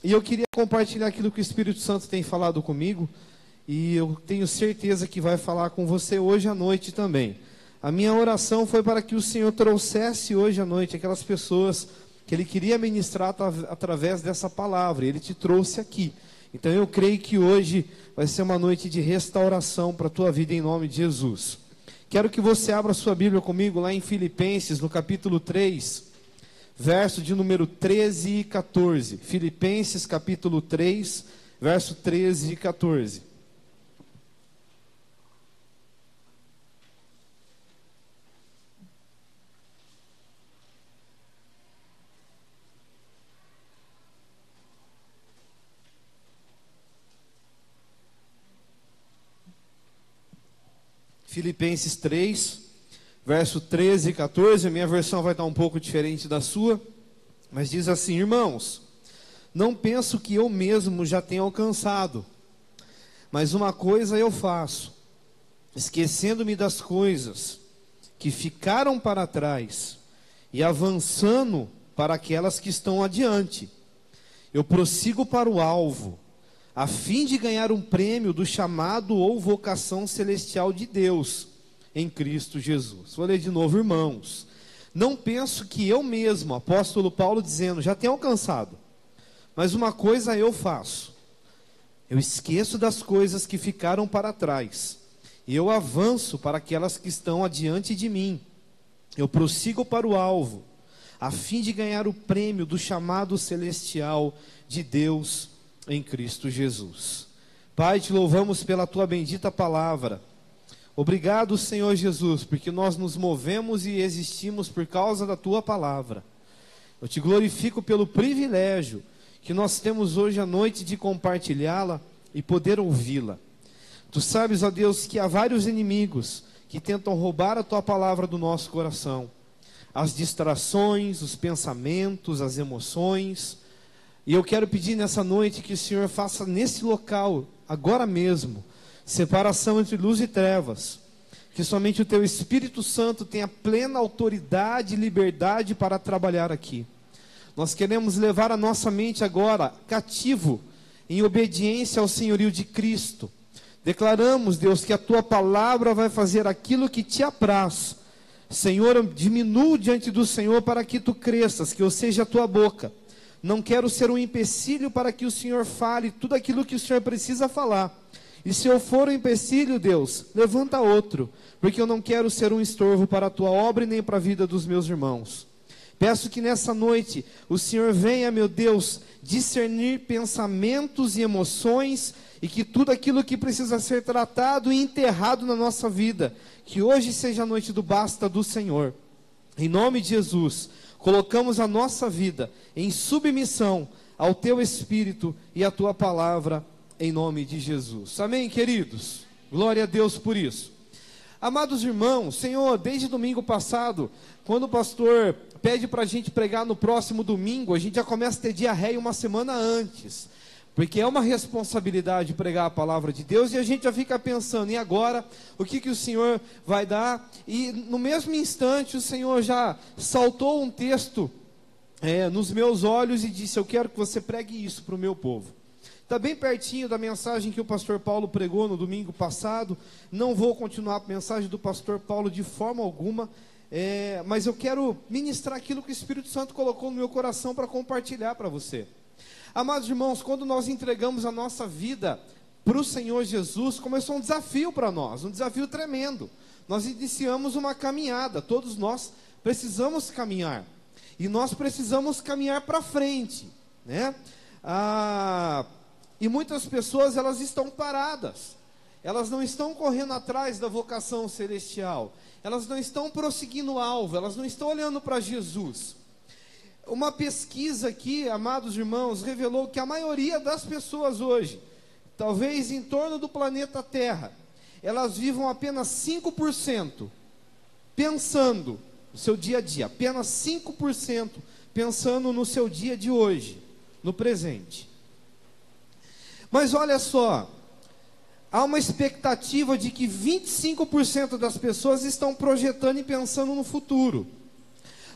E eu queria compartilhar aquilo que o Espírito Santo tem falado comigo, e eu tenho certeza que vai falar com você hoje à noite também. A minha oração foi para que o Senhor trouxesse hoje à noite aquelas pessoas que Ele queria ministrar através dessa palavra. Ele te trouxe aqui. Então eu creio que hoje vai ser uma noite de restauração para a tua vida em nome de Jesus. Quero que você abra sua Bíblia comigo lá em Filipenses, no capítulo 3, verso de número 13 e 14. Filipenses capítulo 3, verso 13 e 14. Filipenses 3, verso 13 e 14, a minha versão vai estar um pouco diferente da sua, mas diz assim: irmãos, não penso que eu mesmo já tenha alcançado, mas uma coisa eu faço, esquecendo-me das coisas que ficaram para trás e avançando para aquelas que estão adiante, eu prossigo para o alvo, a fim de ganhar um prêmio do chamado ou vocação celestial de Deus, em Cristo Jesus. Vou ler de novo, irmãos. Não penso que eu mesmo, apóstolo Paulo dizendo, já tenho alcançado. Mas uma coisa eu faço. Eu esqueço das coisas que ficaram para trás. E eu avanço para aquelas que estão adiante de mim. Eu prossigo para o alvo, a fim de ganhar o prêmio do chamado celestial de Deus em Cristo Jesus. Pai, te louvamos pela tua bendita palavra. Obrigado, Senhor Jesus, porque nós nos movemos e existimos por causa da tua palavra. Eu te glorifico pelo privilégio que nós temos hoje à noite de compartilhá-la e poder ouvi-la. Tu sabes, ó Deus, que há vários inimigos que tentam roubar a tua palavra do nosso coração. As distrações, os pensamentos, as emoções. E eu quero pedir nessa noite que o Senhor faça nesse local, agora mesmo, separação entre luz e trevas. Que somente o teu Espírito Santo tenha plena autoridade e liberdade para trabalhar aqui. Nós queremos levar a nossa mente agora cativo, em obediência ao senhorio de Cristo. Declaramos, Deus, que a tua palavra vai fazer aquilo que te apraz. Senhor, eu diminuo diante do Senhor para que tu cresças, que eu seja a tua boca. Não quero ser um empecilho para que o Senhor fale tudo aquilo que o Senhor precisa falar. E se eu for um empecilho, Deus, levanta outro, porque eu não quero ser um estorvo para a tua obra e nem para a vida dos meus irmãos. Peço que nessa noite o Senhor venha, meu Deus, discernir pensamentos e emoções, e que tudo aquilo que precisa ser tratado e enterrado na nossa vida, que hoje seja a noite do basta do Senhor. Em nome de Jesus, colocamos a nossa vida em submissão ao teu Espírito e à tua palavra, em nome de Jesus. Amém, queridos? Glória a Deus por isso. Amados irmãos, Senhor, desde domingo passado, quando o pastor pede para a gente pregar no próximo domingo, a gente já começa a ter diarreia uma semana antes, porque é uma responsabilidade pregar a palavra de Deus, e a gente já fica pensando, e agora, o que o Senhor vai dar? E no mesmo instante, o Senhor já saltou um texto nos meus olhos e disse: eu quero que você pregue isso para o meu povo. Está bem pertinho da mensagem que o pastor Paulo pregou no domingo passado. Não vou continuar a mensagem do pastor Paulo de forma alguma, mas eu quero ministrar aquilo que o Espírito Santo colocou no meu coração para compartilhar para você. Amados irmãos, quando nós entregamos a nossa vida para o Senhor Jesus, começou um desafio para nós, um desafio tremendo. Nós iniciamos uma caminhada, todos nós precisamos caminhar, e nós precisamos caminhar para frente, né? E muitas pessoas, elas estão paradas, elas não estão correndo atrás da vocação celestial, elas não estão prosseguindo o alvo, elas não estão olhando para Jesus. Uma pesquisa aqui, amados irmãos, revelou que a maioria das pessoas hoje, talvez em torno do planeta Terra, elas vivam apenas 5% pensando no seu dia a dia, apenas 5% pensando no seu dia de hoje, no presente. Mas olha só, há uma expectativa de que 25% das pessoas estão projetando e pensando no futuro.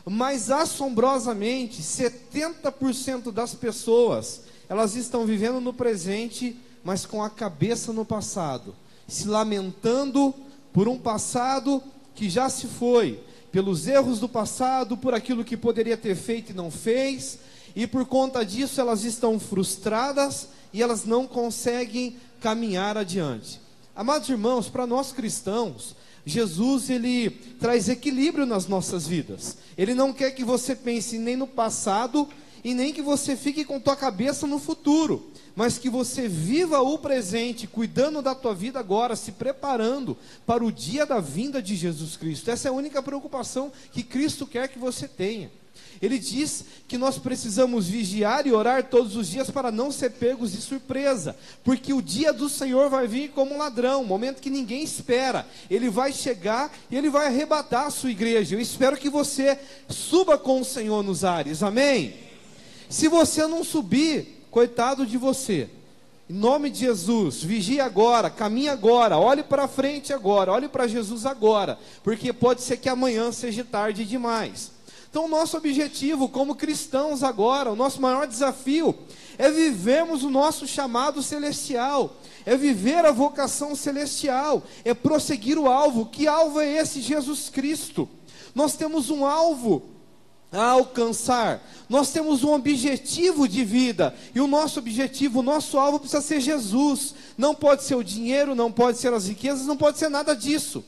Mas assombrosamente, 70% das pessoas elas estão vivendo no presente, mas com a cabeça no passado, se lamentando por um passado que já se foi, pelos erros do passado, por aquilo que poderia ter feito e não fez, e por conta disso elas estão frustradas e elas não conseguem caminhar adiante. Amados irmãos, para nós cristãos, Jesus, ele traz equilíbrio nas nossas vidas. Ele não quer que você pense nem no passado e nem que você fique com tua cabeça no futuro, mas que você viva o presente, cuidando da tua vida agora, se preparando para o dia da vinda de Jesus Cristo. Essa é a única preocupação que Cristo quer que você tenha. Ele diz que nós precisamos vigiar e orar todos os dias para não ser pegos de surpresa, porque o dia do Senhor vai vir como um ladrão, um momento que ninguém espera. Ele vai chegar e ele vai arrebatar a sua igreja. Eu espero que você suba com o Senhor nos ares, amém? Se você não subir, coitado de você. Em nome de Jesus, vigie agora, caminhe agora, olhe para frente agora, olhe para Jesus agora, porque pode ser que amanhã seja tarde demais. Então, o nosso objetivo como cristãos agora, o nosso maior desafio é vivermos o nosso chamado celestial, é viver a vocação celestial, é prosseguir o alvo. Que alvo é esse? Jesus Cristo. Nós temos um alvo a alcançar, nós temos um objetivo de vida, e o nosso objetivo, o nosso alvo precisa ser Jesus. Não pode ser o dinheiro, não pode ser as riquezas, não pode ser nada disso.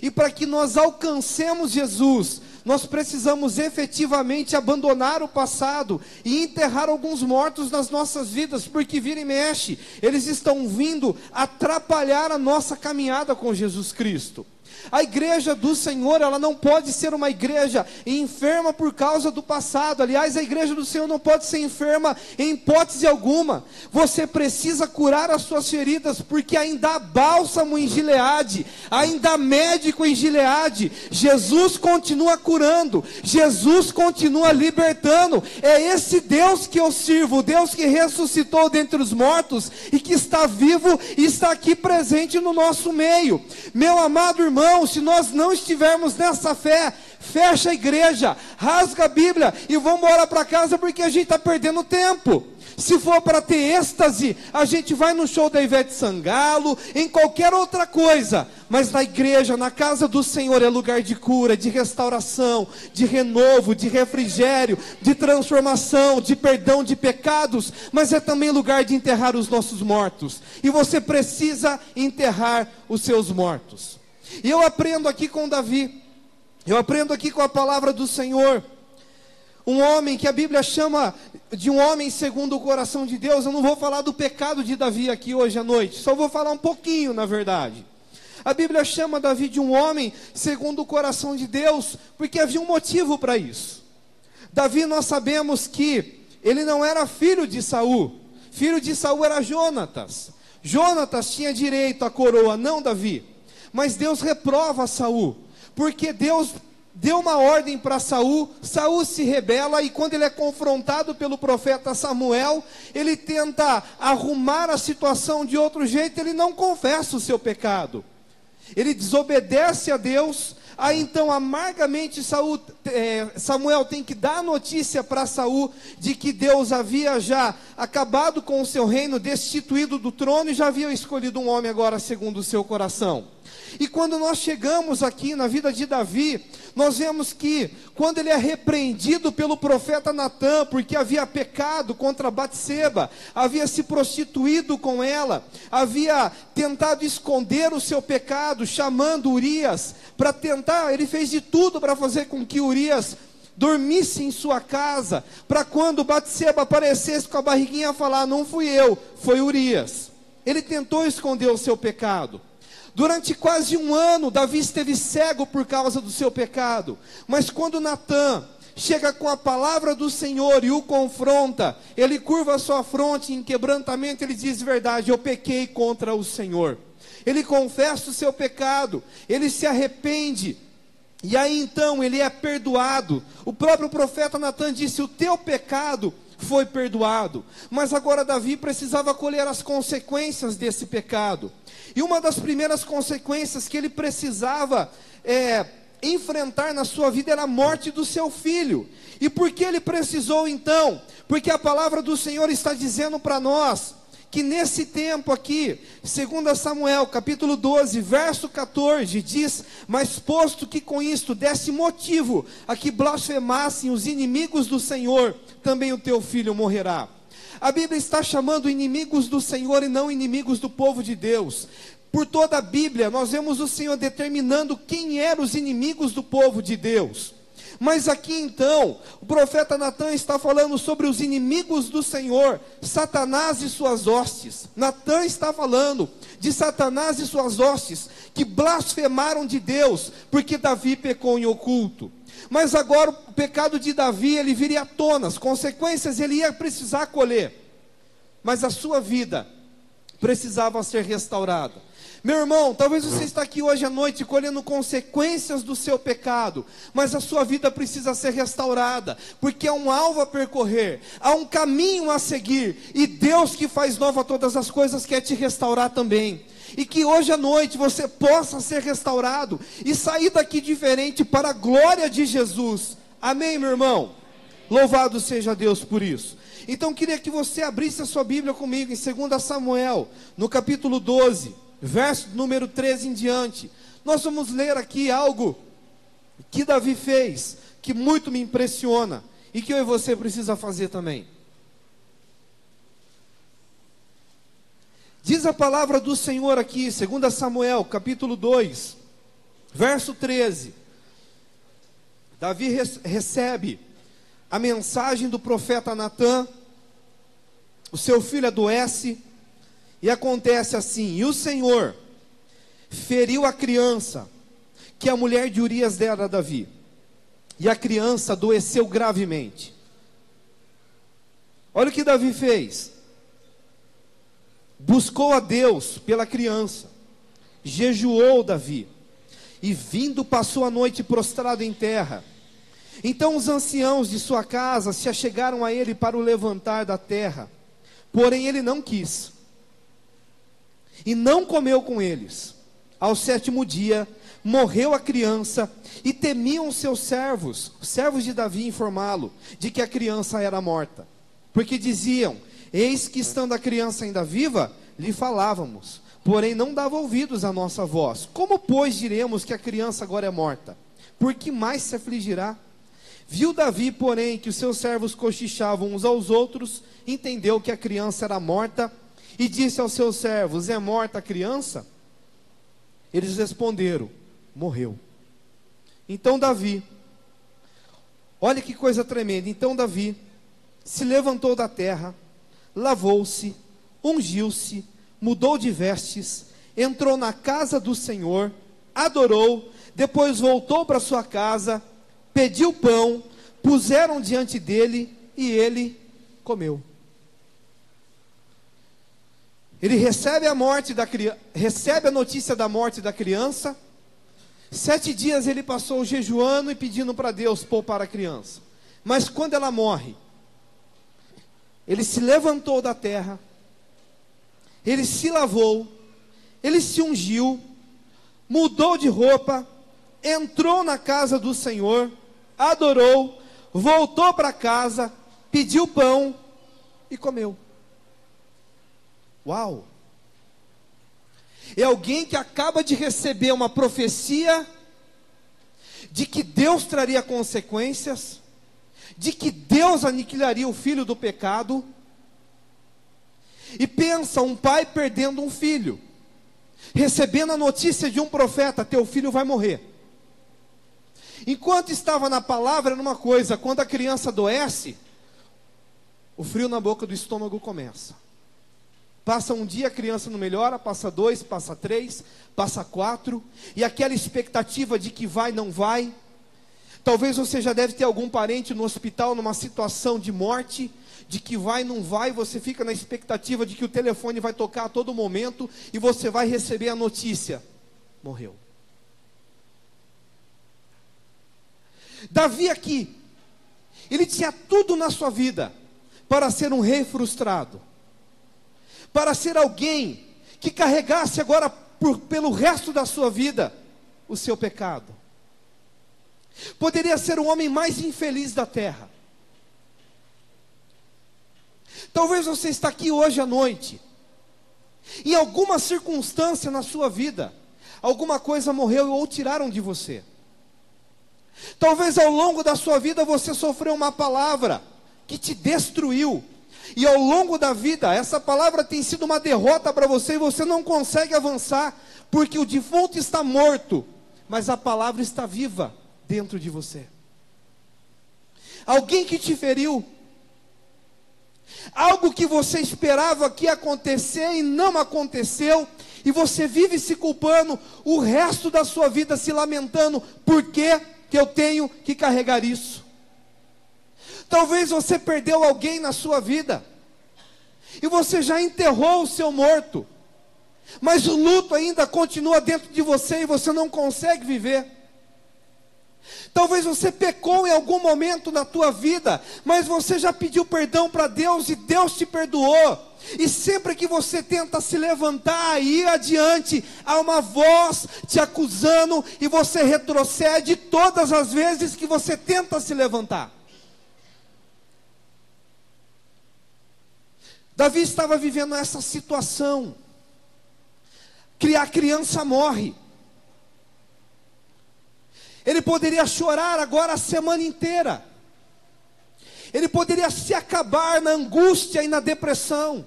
E para que nós alcancemos Jesus, nós precisamos efetivamente abandonar o passado e enterrar alguns mortos nas nossas vidas, porque vira e mexe, eles estão vindo atrapalhar a nossa caminhada com Jesus Cristo. A igreja do Senhor, ela não pode ser uma igreja enferma por causa do passado. Aliás, a igreja do Senhor não pode ser enferma em hipótese alguma. Você precisa curar as suas feridas, porque ainda há bálsamo em Gileade, ainda há médico em Gileade. Jesus continua curando, Jesus continua libertando. É esse Deus que eu sirvo, o Deus que ressuscitou dentre os mortos e que está vivo e está aqui presente no nosso meio. Meu amado irmão, se nós não estivermos nessa fé, fecha a igreja, rasga a Bíblia e vamos embora para casa, porque a gente está perdendo tempo. Se for para ter êxtase, a gente vai no show da Ivete Sangalo, em qualquer outra coisa, mas na igreja, na casa do Senhor, é lugar de cura, de restauração, de renovo, de refrigério, de transformação, de perdão de pecados, mas é também lugar de enterrar os nossos mortos, e você precisa enterrar os seus mortos. E eu aprendo aqui com Davi, eu aprendo aqui com a palavra do Senhor, um homem que a Bíblia chama de um homem segundo o coração de Deus. Eu não vou falar do pecado de Davi aqui hoje à noite, só vou falar um pouquinho, na verdade. A Bíblia chama Davi de um homem segundo o coração de Deus, porque havia um motivo para isso. Davi, nós sabemos que ele não era filho de Saul era Jonatas. Jonatas tinha direito à coroa, não Davi. Mas Deus reprova Saul, porque Deus deu uma ordem para Saul. Saul se rebela, e quando ele é confrontado pelo profeta Samuel, ele tenta arrumar a situação de outro jeito. Ele não confessa o seu pecado, ele desobedece a Deus. Aí então amargamente Samuel tem que dar notícia para Saul de que Deus havia já acabado com o seu reino, destituído do trono, e já havia escolhido um homem agora segundo o seu coração. E quando nós chegamos aqui na vida de Davi, nós vemos que quando ele é repreendido pelo profeta Natã, porque havia pecado contra Batseba, havia se prostituído com ela, havia tentado esconder o seu pecado, chamando Urias para tentar, ele fez de tudo para fazer com que Urias dormisse em sua casa, para quando Batseba aparecesse com a barriguinha falar: não fui eu, foi Urias. Ele tentou esconder o seu pecado. Durante quase um ano, Davi esteve cego por causa do seu pecado. Mas quando Natã chega com a palavra do Senhor e o confronta, ele curva a sua fronte em quebrantamento, ele diz: verdade, eu pequei contra o Senhor. Ele confessa o seu pecado, ele se arrepende, e aí então ele é perdoado. O próprio profeta Natã disse: o teu pecado foi perdoado. Mas agora Davi precisava colher as consequências desse pecado. E uma das primeiras consequências que ele precisava enfrentar na sua vida era a morte do seu filho. E por que ele precisou então? Porque a palavra do Senhor está dizendo para nós que nesse tempo aqui, 2 Samuel, capítulo 12, verso 14, diz: mas posto que com isto desse motivo a que blasfemassem os inimigos do Senhor, também o teu filho morrerá. A Bíblia está chamando inimigos do Senhor e não inimigos do povo de Deus. Por toda a Bíblia, nós vemos o Senhor determinando quem eram os inimigos do povo de Deus. Mas aqui então, o profeta Natã está falando sobre os inimigos do Senhor, Satanás e suas hostes. Natã está falando de Satanás e suas hostes, que blasfemaram de Deus, porque Davi pecou em oculto. Mas agora o pecado de Davi, ele viria à tona, as consequências ele ia precisar colher. Mas a sua vida precisava ser restaurada. Meu irmão, talvez você está aqui hoje à noite colhendo consequências do seu pecado, mas a sua vida precisa ser restaurada, porque há um alvo a percorrer, há um caminho a seguir, e Deus que faz nova todas as coisas quer te restaurar também. E que hoje à noite você possa ser restaurado e sair daqui diferente para a glória de Jesus. Amém, meu irmão? Louvado seja Deus por isso. Então queria que você abrisse a sua Bíblia comigo em 2 Samuel, no capítulo 12, verso número 13 em diante. Nós vamos ler aqui algo que Davi fez, que muito me impressiona, e que eu e você precisa fazer também. Diz a palavra do Senhor aqui, 2 Samuel, capítulo 2, verso 13. Davi recebe a mensagem do profeta Natã, o seu filho adoece, e acontece assim: e o Senhor feriu a criança, que a mulher de Urias dera a Davi, e a criança adoeceu gravemente. Olha o que Davi fez: buscou a Deus pela criança, jejuou Davi, e vindo passou a noite prostrado em terra. Então os anciãos de sua casa se achegaram a ele para o levantar da terra, porém ele não quis, e não comeu com eles. Ao 7º dia, morreu a criança, e temiam os servos de Davi, informá-lo de que a criança era morta, porque diziam: eis que estando a criança ainda viva, lhe falávamos, porém não dava ouvidos à nossa voz. Como pois diremos que a criança agora é morta? Por que mais se afligirá? Viu Davi, porém, que os seus servos cochichavam uns aos outros, entendeu que a criança era morta, e disse aos seus servos: é morta a criança? Eles responderam: morreu. Então Davi, olha que coisa tremenda, então Davi se levantou da terra, lavou-se, ungiu-se, mudou de vestes, entrou na casa do Senhor, adorou, depois voltou para sua casa, pediu pão, puseram diante dele, e ele comeu. Ele recebe a notícia da morte da criança. 7 dias ele passou jejuando e pedindo para Deus poupar a criança. Mas quando ela morre, ele se levantou da terra, ele se lavou, ele se ungiu, mudou de roupa, entrou na casa do Senhor, adorou, voltou para casa, pediu pão e comeu. Uau! É alguém que acaba de receber uma profecia de que Deus traria consequências, de que Deus aniquilaria o filho do pecado, e pensa um pai perdendo um filho, recebendo a notícia de um profeta: teu filho vai morrer. Enquanto estava na palavra era uma coisa, quando a criança adoece, o frio na boca do estômago começa. Passa um dia, a criança não melhora, passa 2, passa 3, passa 4, e aquela expectativa de que vai, não vai. Talvez você já deve ter algum parente no hospital, numa situação de morte, de que vai, não vai, você fica na expectativa de que o telefone vai tocar a todo momento, e você vai receber a notícia: morreu. Davi aqui, ele tinha tudo na sua vida para ser um rei frustrado, para ser alguém que carregasse agora pelo resto da sua vida o seu pecado. Poderia ser o homem mais infeliz da terra. Talvez você está aqui hoje à noite, em alguma circunstância na sua vida, alguma coisa morreu ou tiraram de você. Talvez ao longo da sua vida você sofreu uma palavra que te destruiu. E ao longo da vida, essa palavra tem sido uma derrota para você, e você não consegue avançar, porque o defunto está morto, mas a palavra está viva dentro de você. Alguém que te feriu, algo que você esperava que ia acontecer e não aconteceu, e você vive se culpando o resto da sua vida, se lamentando, por que eu tenho que carregar isso? Talvez você perdeu alguém na sua vida, e você já enterrou o seu morto, mas o luto ainda continua dentro de você, e você não consegue viver. Talvez você pecou em algum momento na tua vida, mas você já pediu perdão para Deus, e Deus te perdoou. E sempre que você tenta se levantar e ir adiante, há uma voz te acusando, e você retrocede todas as vezes que você tenta se levantar. Davi estava vivendo essa situação. A criança morre. Ele poderia chorar agora a semana inteira. Ele poderia se acabar na angústia e na depressão.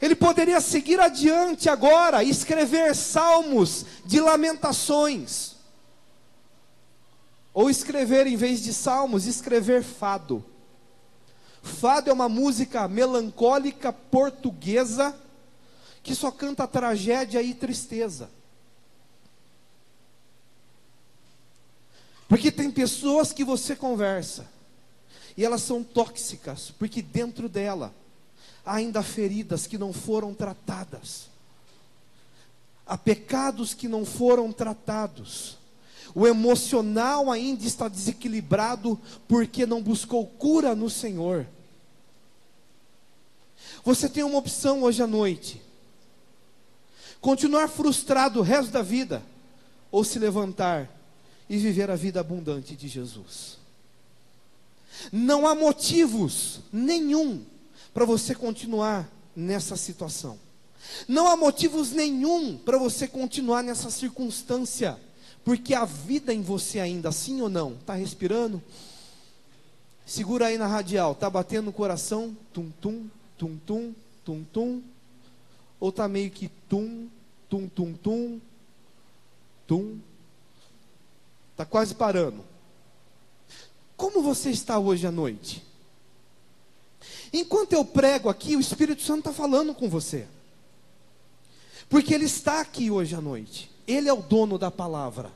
Ele poderia seguir adiante agora e escrever salmos de lamentações. Ou escrever, em vez de salmos, escrever fado. Fado é uma música melancólica portuguesa que só canta tragédia e tristeza. Porque tem pessoas que você conversa e elas são tóxicas, porque dentro dela há ainda feridas que não foram tratadas, há pecados que não foram tratados, o emocional ainda está desequilibrado porque não buscou cura no Senhor. Você tem uma opção hoje à noite: continuar frustrado o resto da vida, ou se levantar e viver a vida abundante de Jesus. Não há motivos nenhum para você continuar nessa situação. Não há motivos nenhum para você continuar nessa circunstância, porque há vida em você ainda, sim ou não? Está respirando? Segura aí na radial, está batendo no coração? Tum, tum, tum, tum, tum, tum. Ou está meio que tum, tum, tum, tum, tum. Está quase parando. Como você está hoje à noite? Enquanto eu prego aqui, o Espírito Santo está falando com você. Porque Ele está aqui hoje à noite. Ele é o dono da palavra.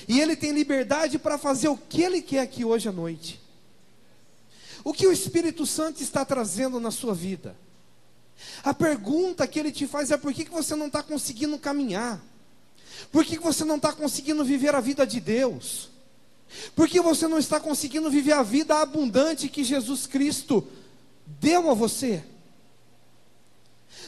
E Ele tem liberdade para fazer o que Ele quer aqui hoje à noite. O que o Espírito Santo está trazendo na sua vida? A pergunta que Ele te faz é: por que você não está conseguindo caminhar? Por que você não está conseguindo viver a vida de Deus? Por que você não está conseguindo viver a vida abundante que Jesus Cristo deu a você?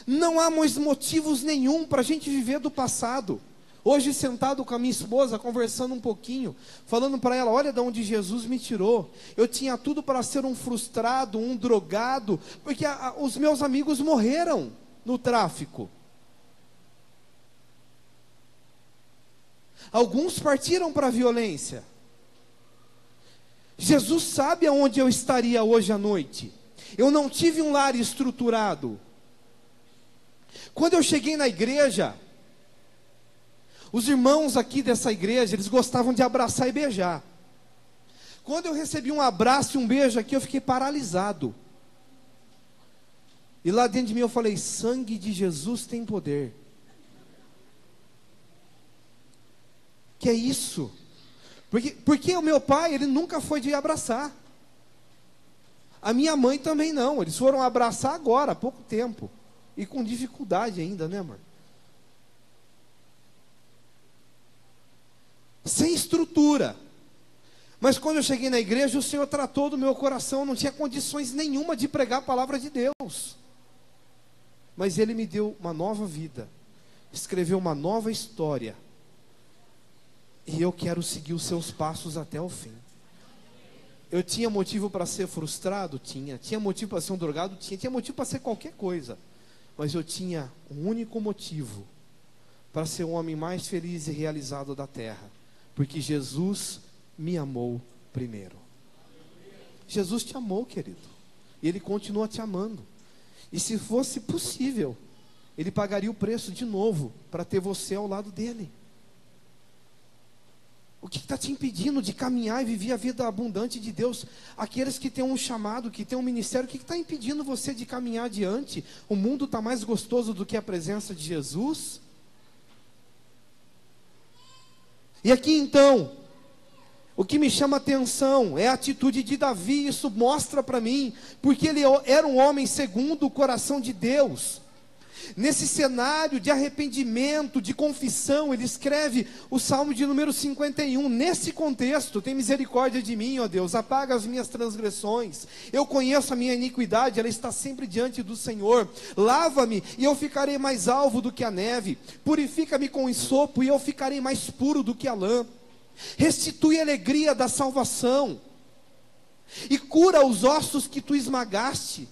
Não há mais motivos nenhum para a gente viver do passado. Hoje, sentado com a minha esposa, conversando um pouquinho, falando para ela: olha de onde Jesus me tirou. Eu tinha tudo para ser um frustrado, um drogado, porque os meus amigos morreram no tráfico. Alguns partiram para a violência. Jesus sabe aonde eu estaria hoje à noite. Eu não tive um lar estruturado. Quando eu cheguei na igreja, os irmãos aqui dessa igreja, eles gostavam de abraçar e beijar. Quando eu recebi um abraço e um beijo aqui, eu fiquei paralisado. E lá dentro de mim eu falei: sangue de Jesus tem poder. Que é isso? Porque o meu pai, ele nunca foi de abraçar. A minha mãe também não. Eles foram abraçar agora, há pouco tempo. E com dificuldade ainda, né, amor? Sem estrutura. Mas quando eu cheguei na igreja, o Senhor tratou do meu coração. Eu não tinha condições nenhuma de pregar a palavra de Deus. Mas Ele me deu uma nova vida. Escreveu uma nova história. e eu quero seguir os seus passos até o fim. Eu tinha motivo para ser frustrado? Tinha motivo para ser um drogado? Tinha motivo para ser qualquer coisa, mas eu tinha um único motivo para ser o homem mais feliz e realizado da terra, porque Jesus me amou primeiro. Jesus te amou, querido, e Ele continua te amando, e se fosse possível, Ele pagaria o preço de novo, para ter você ao lado dEle. O que está te impedindo de caminhar e viver a vida abundante de Deus? Aqueles que têm um chamado, que têm um ministério, o que está impedindo você de caminhar adiante? O mundo está mais gostoso do que a presença de Jesus? E aqui então, o que me chama a atenção é a atitude de Davi. Isso mostra para mim, porque ele era um homem segundo o coração de Deus. Nesse cenário de arrependimento, de confissão, ele escreve o Salmo de número 51, nesse contexto: tem misericórdia de mim, ó Deus, apaga as minhas transgressões, eu conheço a minha iniquidade, ela está sempre diante do Senhor, lava-me e eu ficarei mais alvo do que a neve, purifica-me com esopo e eu ficarei mais puro do que a lã, restitui a alegria da salvação, e cura os ossos que tu esmagaste.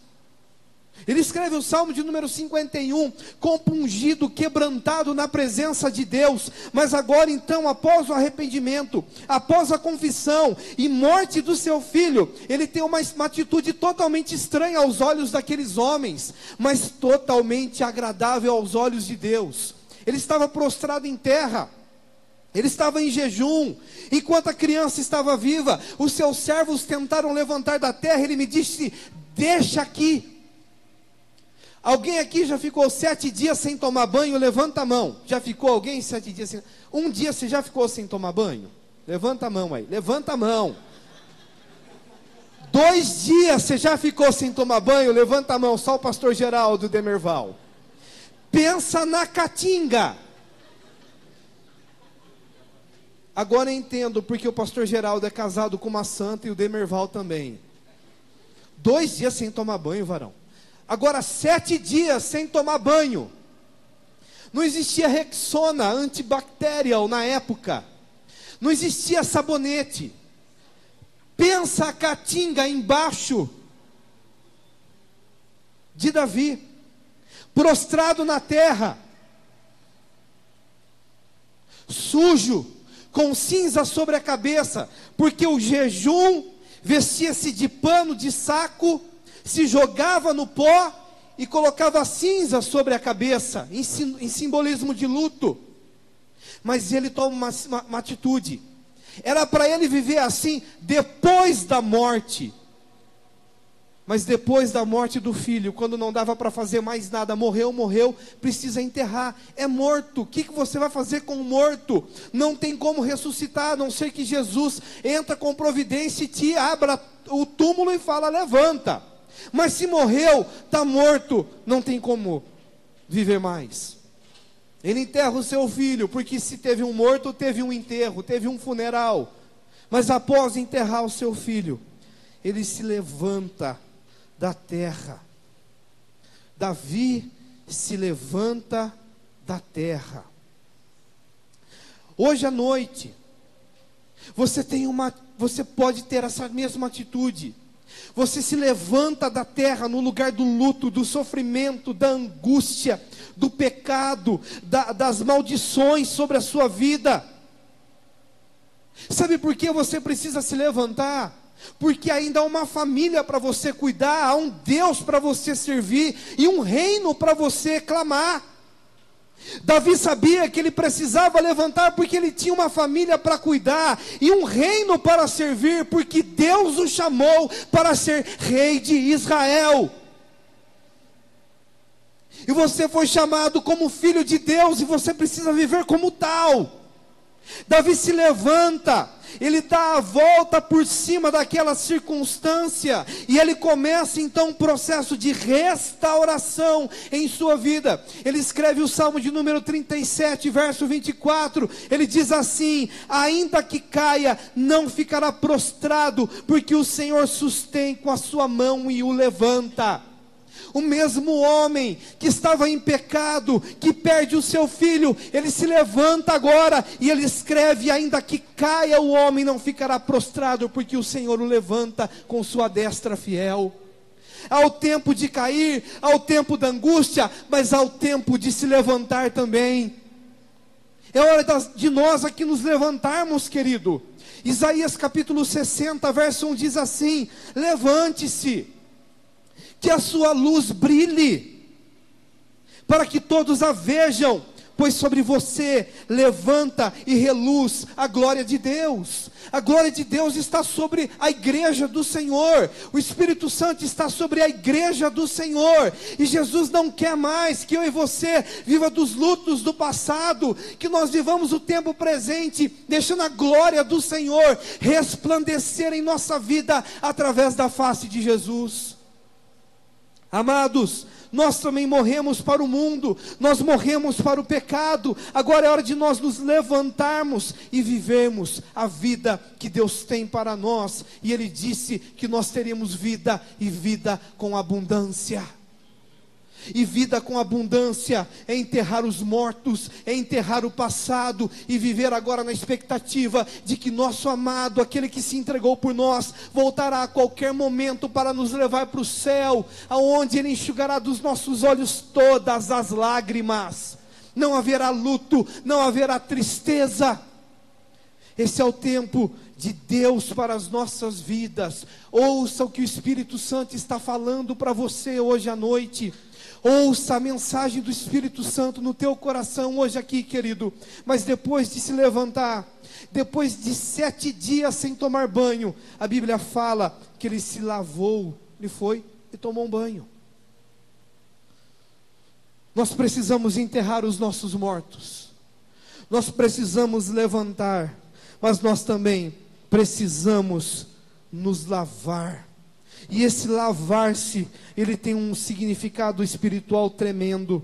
Ele escreve o Salmo de número 51, compungido, quebrantado na presença de Deus. Mas agora então, após o arrependimento, após a confissão e morte do seu filho, ele tem uma atitude totalmente estranha aos olhos daqueles homens, mas totalmente agradável aos olhos de Deus. Ele estava prostrado em terra, ele estava em jejum, enquanto a criança estava viva. Os seus servos tentaram levantar da terra, ele me disse: deixa aqui. Alguém aqui já ficou 7 dias sem tomar banho? Levanta a mão. Já ficou alguém 7 dias sem? Um dia você já ficou sem tomar banho? Levanta a mão aí, levanta a mão. 2 dias você já ficou sem tomar banho? Levanta a mão, só o pastor Geraldo Demerval. Pensa na caatinga. Agora eu entendo porque o pastor Geraldo é casado com uma santa e o Demerval também. 2 dias sem tomar banho, varão. Agora 7 dias sem tomar banho. Não existia Rexona antibacterial na época. Não existia sabonete. Pensa a caatinga embaixo de Davi, prostrado na terra, sujo, com cinza sobre a cabeça, porque o jejum, vestia-se de pano de saco, se jogava no pó e colocava cinza sobre a cabeça, em simbolismo de luto. Mas ele toma uma atitude. Era para ele viver assim depois da morte. Mas depois da morte do filho, quando não dava para fazer mais nada, morreu, precisa enterrar, é morto. O que você vai fazer com o morto? Não tem como ressuscitar, a não ser que Jesus entra com providência e te abra o túmulo e fala: levanta. Mas se morreu, está morto, não tem como viver mais. Ele enterra o seu filho, porque se teve um morto, teve um enterro, teve um funeral. Mas após enterrar o seu filho, ele se levanta da terra. Davi se levanta da terra. Hoje à noite, você pode ter essa mesma atitude. Você se levanta da terra no lugar do luto, do sofrimento, da angústia, do pecado, das maldições sobre a sua vida. Sabe por que você precisa se levantar? Porque ainda há uma família para você cuidar, há um Deus para você servir e um reino para você clamar. Davi sabia que ele precisava levantar porque ele tinha uma família para cuidar e um reino para servir, porque Deus o chamou para ser rei de Israel. E você foi chamado como filho de Deus e você precisa viver como tal. Davi se levanta, ele dá a volta por cima daquela circunstância, e ele começa então um processo de restauração em sua vida. Ele escreve o Salmo de número 37, verso 24, ele diz assim: ainda que caia, não ficará prostrado, porque o Senhor sustém com a sua mão e o levanta. O mesmo homem que estava em pecado, que perde o seu filho, ele se levanta agora e ele escreve: ainda que caia o homem, não ficará prostrado, porque o Senhor o levanta com sua destra fiel. Há o tempo de cair, há o tempo da angústia, mas há o tempo de se levantar também. É hora de nós aqui nos levantarmos, querido. Isaías capítulo 60, verso 1 diz assim: levante-se, que a sua luz brilhe, para que todos a vejam, pois sobre você levanta e reluz a glória de Deus. A glória de Deus está sobre a igreja do Senhor. O Espírito Santo está sobre a igreja do Senhor. E Jesus não quer mais que eu e você viva dos lutos do passado, que nós vivamos o tempo presente, deixando a glória do Senhor resplandecer em nossa vida através da face de Jesus. Amados, nós também morremos para o mundo, nós morremos para o pecado. Agora é hora de nós nos levantarmos e vivermos a vida que Deus tem para nós. E Ele disse que nós teremos vida e vida com abundância. E vida com abundância é enterrar os mortos, é enterrar o passado e viver agora na expectativa de que nosso amado, aquele que se entregou por nós, voltará a qualquer momento para nos levar para o céu, aonde Ele enxugará dos nossos olhos todas as lágrimas. Não haverá luto, não haverá tristeza. Esse é o tempo de Deus para as nossas vidas. Ouça o que o Espírito Santo está falando para você hoje à noite. Ouça a mensagem do Espírito Santo no teu coração hoje aqui, querido. Mas depois de se levantar, depois de 7 dias sem tomar banho, a Bíblia fala que ele se lavou, ele foi e tomou um banho. Nós precisamos enterrar os nossos mortos. Nós precisamos levantar, mas nós também precisamos nos lavar. E esse lavar-se, ele tem um significado espiritual tremendo.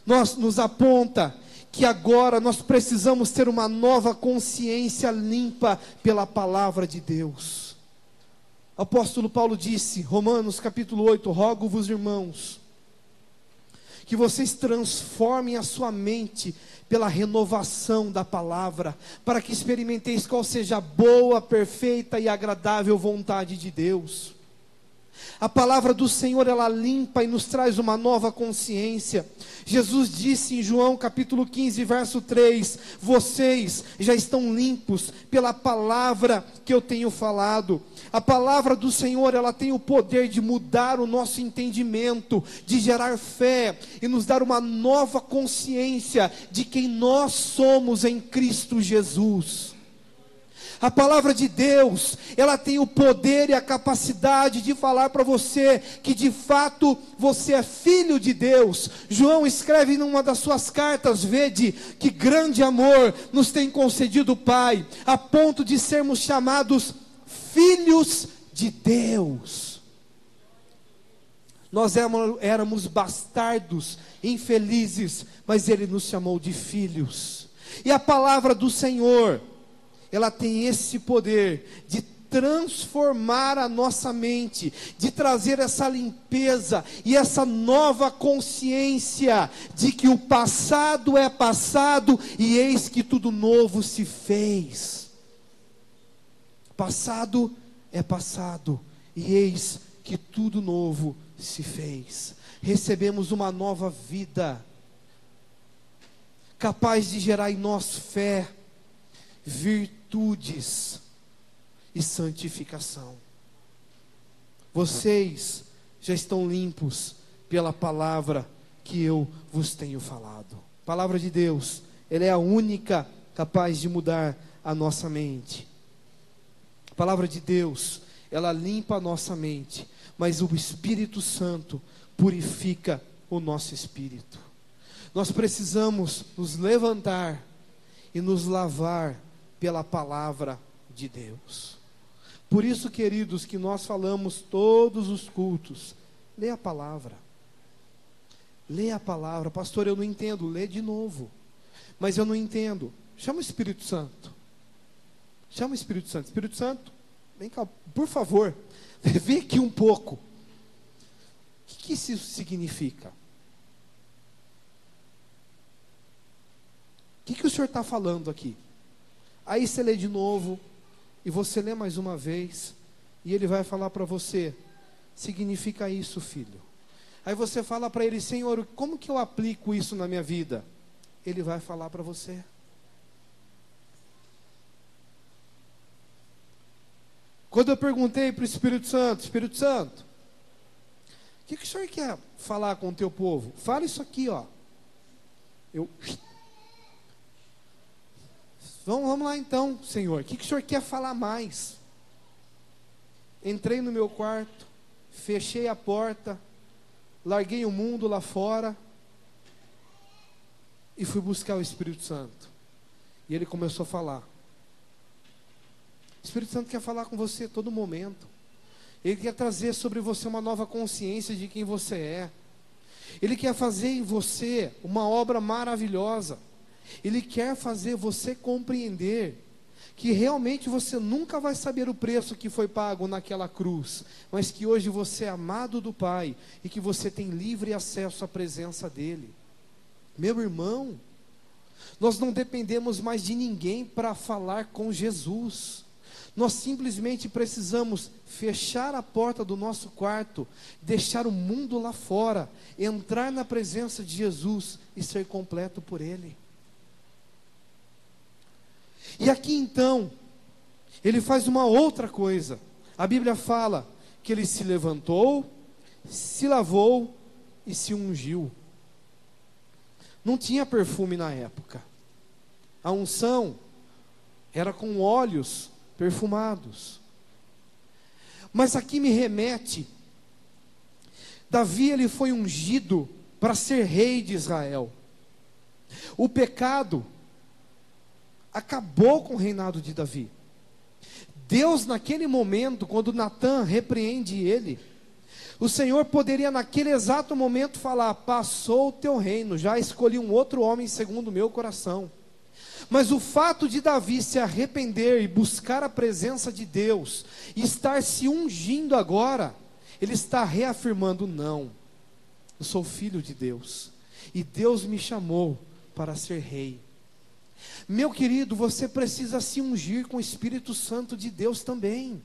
Nos aponta que agora nós precisamos ter uma nova consciência limpa pela palavra de Deus. O apóstolo Paulo disse, Romanos capítulo 8, rogo-vos, irmãos, que vocês transformem a sua mente pela renovação da palavra, para que experimenteis qual seja a boa, perfeita e agradável vontade de Deus. A palavra do Senhor, ela limpa e nos traz uma nova consciência. Jesus disse em João capítulo 15, verso 3, vocês já estão limpos pela palavra que eu tenho falado. A palavra do Senhor, ela tem o poder de mudar o nosso entendimento, de gerar fé e nos dar uma nova consciência de quem nós somos em Cristo Jesus. A palavra de Deus, ela tem o poder e a capacidade de falar para você que de fato você é filho de Deus. João escreve numa das suas cartas, vede que grande amor nos tem concedido o Pai, a ponto de sermos chamados filhos de Deus. Nós éramos bastardos, infelizes, mas Ele nos chamou de filhos. E a palavra do Senhor, ela tem esse poder de transformar a nossa mente, de trazer essa limpeza e essa nova consciência de que o passado é passado e eis que tudo novo se fez. Passado é passado e eis que tudo novo se fez. Recebemos uma nova vida, capaz de gerar em nós fé, virtudes e santificação. Vocês já estão limpos pela palavra que eu vos tenho falado. A palavra de Deus, ela é a única capaz de mudar a nossa mente. A palavra de Deus, ela limpa a nossa mente, mas o Espírito Santo purifica o nosso espírito. Nós precisamos nos levantar e nos lavar pela palavra de Deus. Por isso, queridos, que nós falamos todos os cultos, lê a palavra. Lê a palavra. Pastor, eu não entendo. Lê de novo. Mas eu não entendo. Chama o Espírito Santo. Chama o Espírito Santo. Espírito Santo, vem cá, por favor, vem aqui um pouco. O que isso significa? O que o Senhor está falando aqui? Aí você lê de novo, e você lê mais uma vez, e Ele vai falar para você: significa isso, filho. Aí você fala para Ele: Senhor, como que eu aplico isso na minha vida? Ele vai falar para você. Quando eu perguntei para o Espírito Santo: Espírito Santo, o que o Senhor quer falar com o teu povo? Fala isso aqui, ó. Vamos lá então, Senhor, o que o Senhor quer falar mais? Entrei no meu quarto, fechei a porta, larguei o mundo lá fora e fui buscar o Espírito Santo. E ele começou a falar. O Espírito Santo quer falar com você a todo momento. Ele quer trazer sobre você uma nova consciência de quem você é. Ele quer fazer em você uma obra maravilhosa. Ele quer fazer você compreender que realmente você nunca vai saber o preço que foi pago naquela cruz, mas que hoje você é amado do Pai e que você tem livre acesso à presença dEle. Meu irmão, nós não dependemos mais de ninguém para falar com Jesus. Nós simplesmente precisamos fechar a porta do nosso quarto, deixar o mundo lá fora, entrar na presença de Jesus e ser completo por Ele. E aqui então, ele faz uma outra coisa. A Bíblia fala que ele se levantou, se lavou e se ungiu. Não tinha perfume na época. A unção era com óleos perfumados. Mas aqui me remete, Davi, ele foi ungido para ser rei de Israel. O pecado acabou com o reinado de Davi. Deus, naquele momento, quando Natã repreende ele, o Senhor poderia naquele exato momento falar: passou o teu reino, já escolhi um outro homem segundo o meu coração. Mas o fato de Davi se arrepender e buscar a presença de Deus, e estar se ungindo agora, ele está reafirmando: não, eu sou filho de Deus, e Deus me chamou para ser rei. Meu querido, você precisa se ungir com o Espírito Santo de Deus também.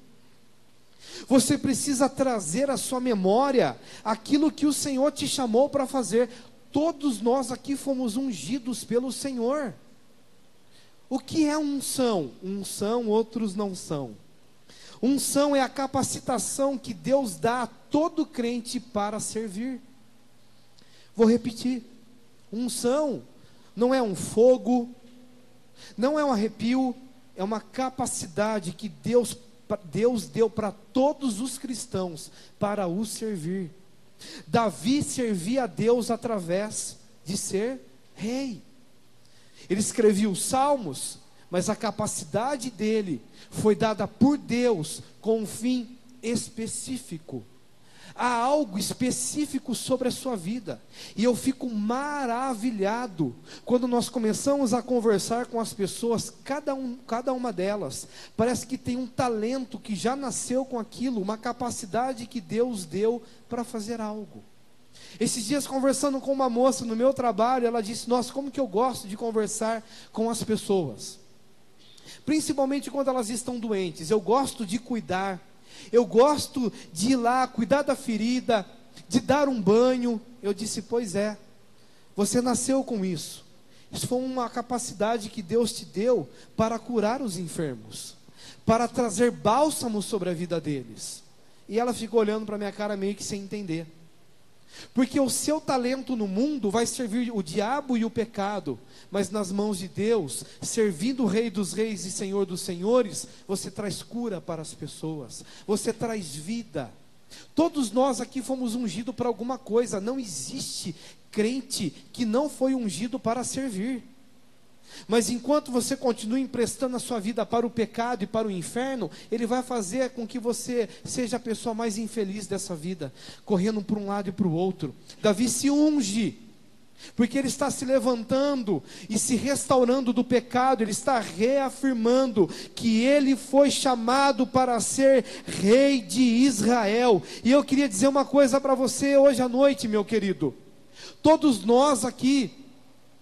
Você precisa trazer à sua memória aquilo que o Senhor te chamou para fazer. Todos nós aqui fomos ungidos pelo Senhor. O que é unção? Unção, outros não são. Unção é a capacitação que Deus dá a todo crente para servir. Vou repetir. Unção não é um fogo, não é um arrepio, é uma capacidade que Deus deu para todos os cristãos para o servir. Davi servia a Deus através de ser rei. Ele escrevia os salmos, mas a capacidade dele foi dada por Deus com um fim específico. Há algo específico sobre a sua vida, e eu fico maravilhado quando nós começamos a conversar com as pessoas, cada uma delas parece que tem um talento que já nasceu com aquilo, uma capacidade que Deus deu para fazer algo. Esses dias, conversando com uma moça no meu trabalho, ela disse: nossa, como que eu gosto de conversar com as pessoas, principalmente quando elas estão doentes. Eu gosto de cuidar, eu gosto de ir lá, cuidar da ferida, de dar um banho. Eu disse: pois é, você nasceu com isso. Isso foi uma capacidade que Deus te deu para curar os enfermos, para trazer bálsamo sobre a vida deles. E ela ficou olhando para minha cara meio que sem entender. Porque o seu talento no mundo vai servir o diabo e o pecado, mas nas mãos de Deus, servindo o Rei dos Reis e Senhor dos Senhores, você traz cura para as pessoas, você traz vida. Todos nós aqui fomos ungidos para alguma coisa. Não existe crente que não foi ungido para servir. Mas enquanto você continua emprestando a sua vida para o pecado e para o inferno, ele vai fazer com que você seja a pessoa mais infeliz dessa vida, correndo para um lado e para o outro. Davi se unge porque ele está se levantando e se restaurando do pecado. Ele está reafirmando que ele foi chamado para ser rei de Israel. E eu queria dizer uma coisa para você hoje à noite, meu querido. Todos nós aqui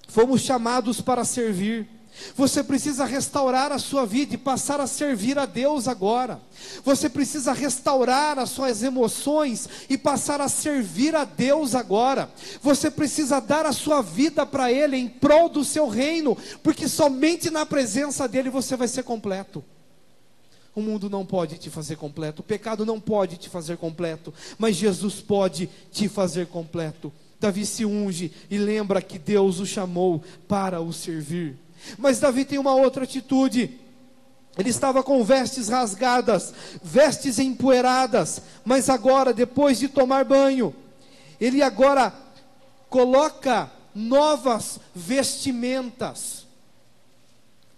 fomos chamados para servir. Você precisa restaurar a sua vida e passar a servir a Deus agora. Você precisa restaurar as suas emoções e passar a servir a Deus agora. Você precisa dar a sua vida para Ele em prol do seu reino, porque somente na presença dEle você vai ser completo. O mundo não pode te fazer completo, o pecado não pode te fazer completo, mas Jesus pode te fazer completo. Davi se unge e lembra que Deus o chamou para o servir. Mas Davi tem uma outra atitude. Ele estava com vestes rasgadas, vestes empoeiradas, mas agora, depois de tomar banho, ele agora coloca novas vestimentas,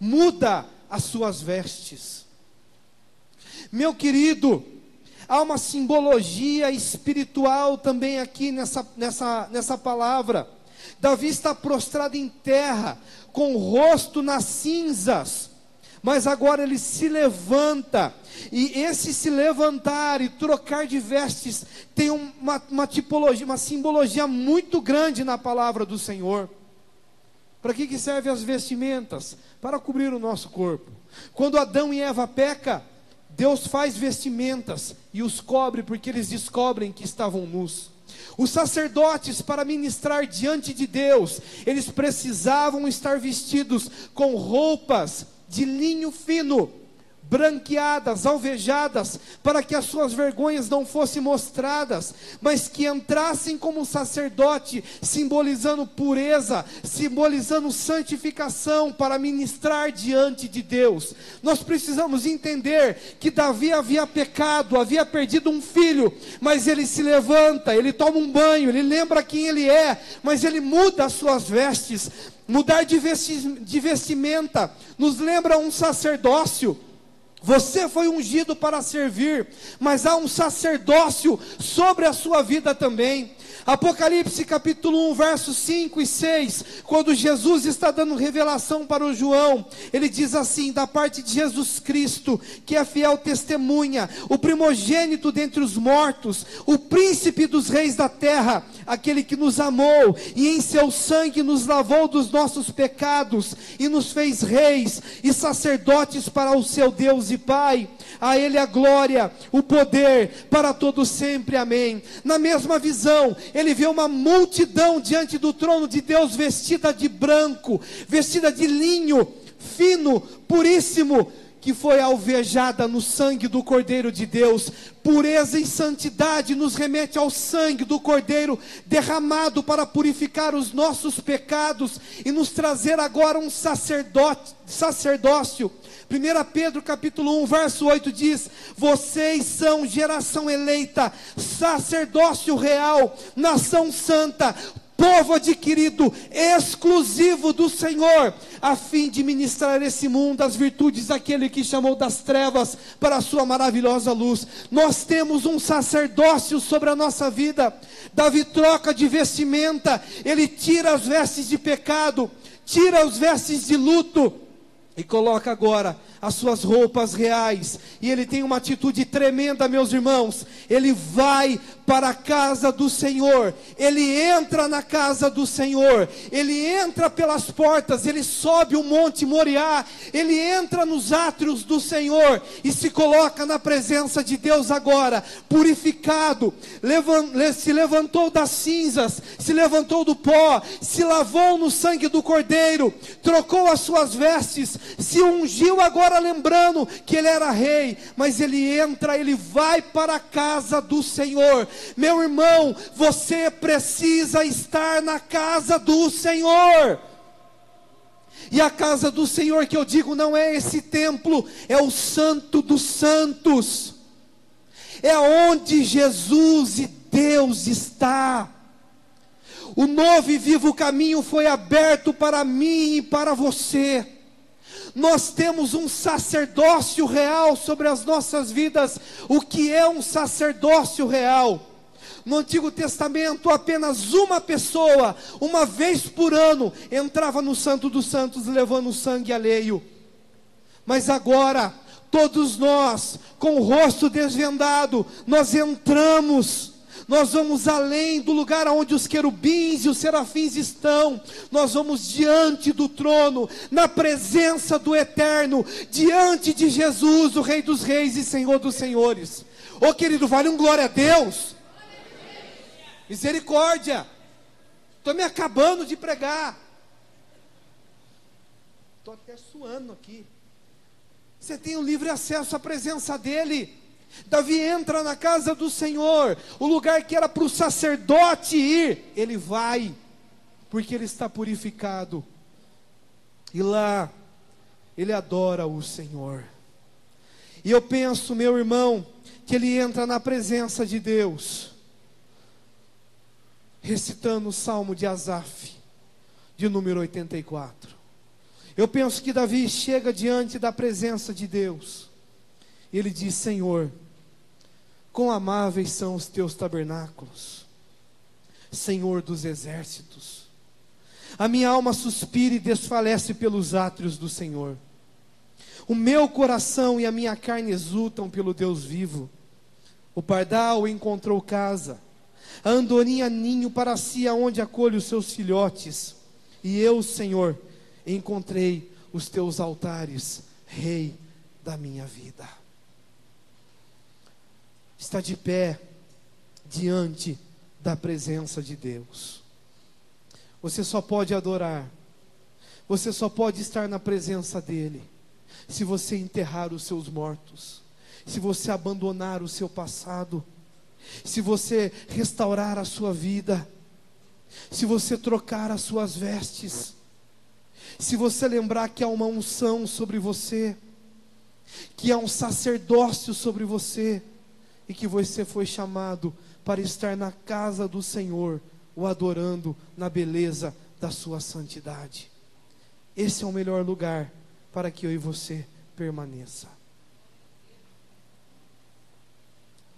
muda as suas vestes. Meu querido, há uma simbologia espiritual também aqui nessa palavra. Davi está prostrado em terra, com o rosto nas cinzas, mas agora ele se levanta, e esse se levantar e trocar de vestes, tem uma tipologia, uma simbologia muito grande na palavra do Senhor. Para que servem as vestimentas? Para cobrir o nosso corpo. Quando Adão e Eva pecam, Deus faz vestimentas e os cobre, porque eles descobrem que estavam nus. Os sacerdotes, para ministrar diante de Deus, eles precisavam estar vestidos com roupas de linho fino, branqueadas, alvejadas, para que as suas vergonhas não fossem mostradas, mas que entrassem como sacerdote, simbolizando pureza, simbolizando santificação, para ministrar diante de Deus. Nós precisamos entender que Davi havia pecado, havia perdido um filho, mas ele se levanta, ele toma um banho, ele lembra quem ele é, mas ele muda as suas vestes. Mudar de vestimenta nos lembra um sacerdócio. Você foi ungido para servir, mas há um sacerdócio sobre a sua vida também. Apocalipse capítulo 1, versos 5 e 6, quando Jesus está dando revelação para o João, ele diz assim, da parte de Jesus Cristo, que é fiel testemunha, o primogênito dentre os mortos, o príncipe dos reis da terra, aquele que nos amou, e em seu sangue nos lavou dos nossos pecados, e nos fez reis e sacerdotes para o seu Deus e Pai. A Ele a glória, o poder, para todo sempre, amém. Na mesma visão, ele vê uma multidão diante do trono de Deus, vestida de branco, vestida de linho fino, puríssimo, que foi alvejada no sangue do Cordeiro de Deus. Pureza e santidade nos remete ao sangue do Cordeiro, derramado para purificar os nossos pecados, e nos trazer agora um sacerdócio. 1 Pedro capítulo 1, verso 8 diz, vocês são geração eleita, sacerdócio real, nação santa, povo adquirido, exclusivo do Senhor, a fim de ministrar esse mundo as virtudes daquele que chamou das trevas para a sua maravilhosa luz. Nós temos um sacerdócio sobre a nossa vida. Davi troca de vestimenta, ele tira as vestes de pecado, tira as vestes de luto, e coloca agora as suas roupas reais, e ele tem uma atitude tremenda, meus irmãos. Ele vai para a casa do Senhor, ele entra na casa do Senhor, ele entra pelas portas, ele sobe o monte Moriá, ele entra nos átrios do Senhor, e se coloca na presença de Deus agora, purificado, se levantou das cinzas, se levantou do pó, se lavou no sangue do Cordeiro, trocou as suas vestes, se ungiu agora, lembrando que ele era rei, mas ele entra, ele vai para a casa do Senhor. Meu irmão, você precisa estar na casa do Senhor. E a casa do Senhor que eu digo não é esse templo, é o Santo dos Santos, é onde Jesus e Deus está. O novo e vivo caminho foi aberto para mim e para você. Nós temos um sacerdócio real sobre as nossas vidas. O que é um sacerdócio real? No Antigo Testamento, apenas uma pessoa, uma vez por ano, entrava no Santo dos Santos levando sangue alheio. Mas agora, todos nós, com o rosto desvendado, nós entramos, nós vamos além do lugar onde os querubins e os serafins estão, nós vamos diante do trono, na presença do Eterno, diante de Jesus, o Rei dos Reis e Senhor dos Senhores. Ô querido, vale um glória a Deus. Misericórdia. Estou me acabando de pregar. Estou até suando aqui. Você tem o livre acesso à presença dEle. Davi entra na casa do Senhor, o lugar que era para o sacerdote ir, ele vai, porque ele está purificado, e lá, ele adora o Senhor. E eu penso, meu irmão, que ele entra na presença de Deus, recitando o Salmo de Asaf, de número 84. Eu penso que Davi chega diante da presença de Deus, e ele diz: Senhor, quão amáveis são os teus tabernáculos, Senhor dos exércitos. A minha alma suspira e desfalece pelos átrios do Senhor. O meu coração e a minha carne exultam pelo Deus vivo. O pardal encontrou casa, a andorinha ninho para si, aonde acolhe os seus filhotes. E eu, Senhor, encontrei os teus altares, Rei da minha vida. Está de pé diante da presença de Deus. Você só pode adorar, você só pode estar na presença dEle, se você enterrar os seus mortos, se você abandonar o seu passado, se você restaurar a sua vida, se você trocar as suas vestes, se você lembrar que há uma unção sobre você, que há um sacerdócio sobre você, e que você foi chamado para estar na casa do Senhor, o adorando na beleza da sua santidade. Esse é o melhor lugar para que eu e você permaneça.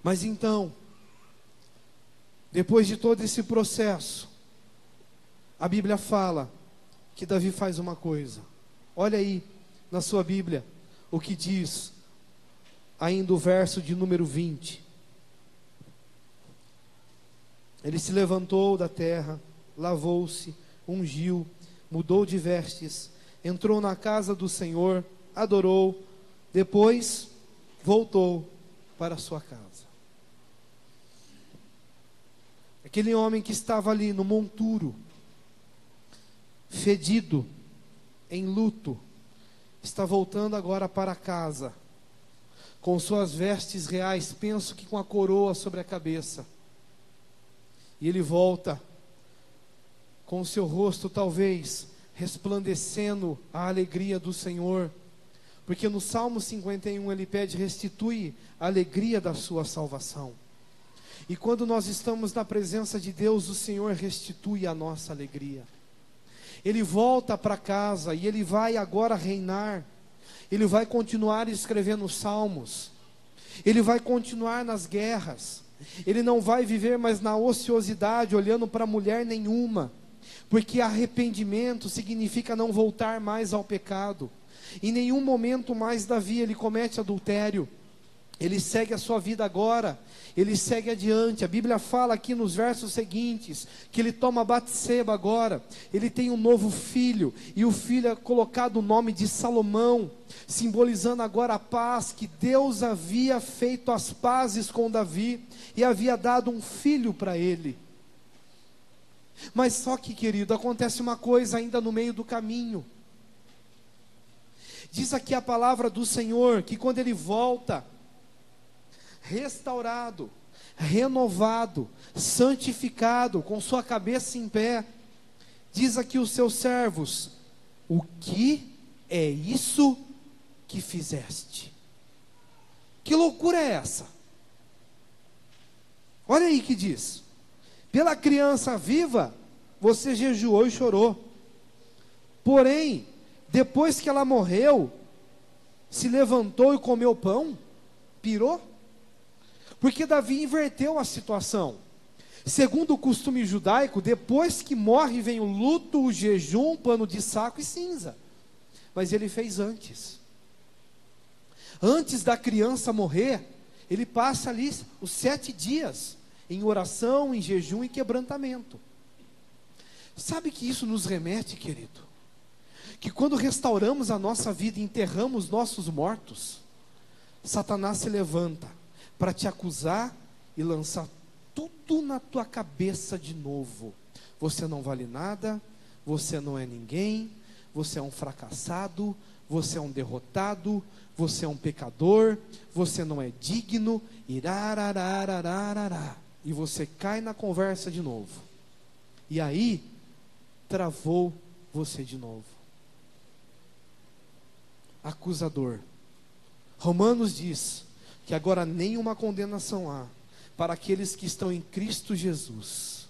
Mas então, depois de todo esse processo, a Bíblia fala que Davi faz uma coisa. Olha aí na sua Bíblia o que diz ainda o verso de número 20. Ele se levantou da terra, lavou-se, ungiu, mudou de vestes, entrou na casa do Senhor, adorou, depois voltou para a sua casa. Aquele homem que estava ali no monturo, fedido, em luto, está voltando agora para casa, com suas vestes reais, penso que com a coroa sobre a cabeça. E ele volta com o seu rosto talvez resplandecendo a alegria do Senhor, porque no Salmo 51 ele pede: restitui a alegria da sua salvação. E quando nós estamos na presença de Deus, o Senhor restitui a nossa alegria. Ele volta para casa e ele vai agora reinar. Ele vai continuar escrevendo salmos, ele vai continuar nas guerras, ele não vai viver mais na ociosidade, olhando para mulher nenhuma, porque arrependimento significa não voltar mais ao pecado. Em nenhum momento mais Davi ele comete adultério, ele segue a sua vida agora, ele segue adiante. A Bíblia fala aqui nos versos seguintes, que ele toma Batseba agora, ele tem um novo filho, e o filho é colocado o nome de Salomão, simbolizando agora a paz, que Deus havia feito as pazes com Davi, e havia dado um filho para ele. Mas só que, querido, acontece uma coisa ainda no meio do caminho. Diz aqui a palavra do Senhor, que quando ele volta, restaurado, renovado, santificado, com sua cabeça em pé, diz aqui os seus servos: o que é isso que fizeste? Que loucura é essa? Olha aí que diz: pela criança viva você jejuou e chorou, porém depois que ela morreu, se levantou e comeu pão? Pirou? Porque Davi inverteu a situação. Segundo o costume judaico, depois que morre vem o luto, o jejum, pano de saco e cinza. Mas ele fez antes. Antes da criança morrer, ele passa ali os 7 dias em oração, em jejum e quebrantamento. Sabe que isso nos remete, querido? Que quando restauramos a nossa vida e enterramos nossos mortos, Satanás se levanta para te acusar e lançar tudo na tua cabeça de novo. Você não vale nada, você não é ninguém, você é um fracassado, você é um derrotado, você é um pecador, você não é digno, irarararararará. E você cai na conversa de novo. E aí, travou você de novo. Acusador. Romanos diz que agora nenhuma condenação há para aqueles que estão em Cristo Jesus.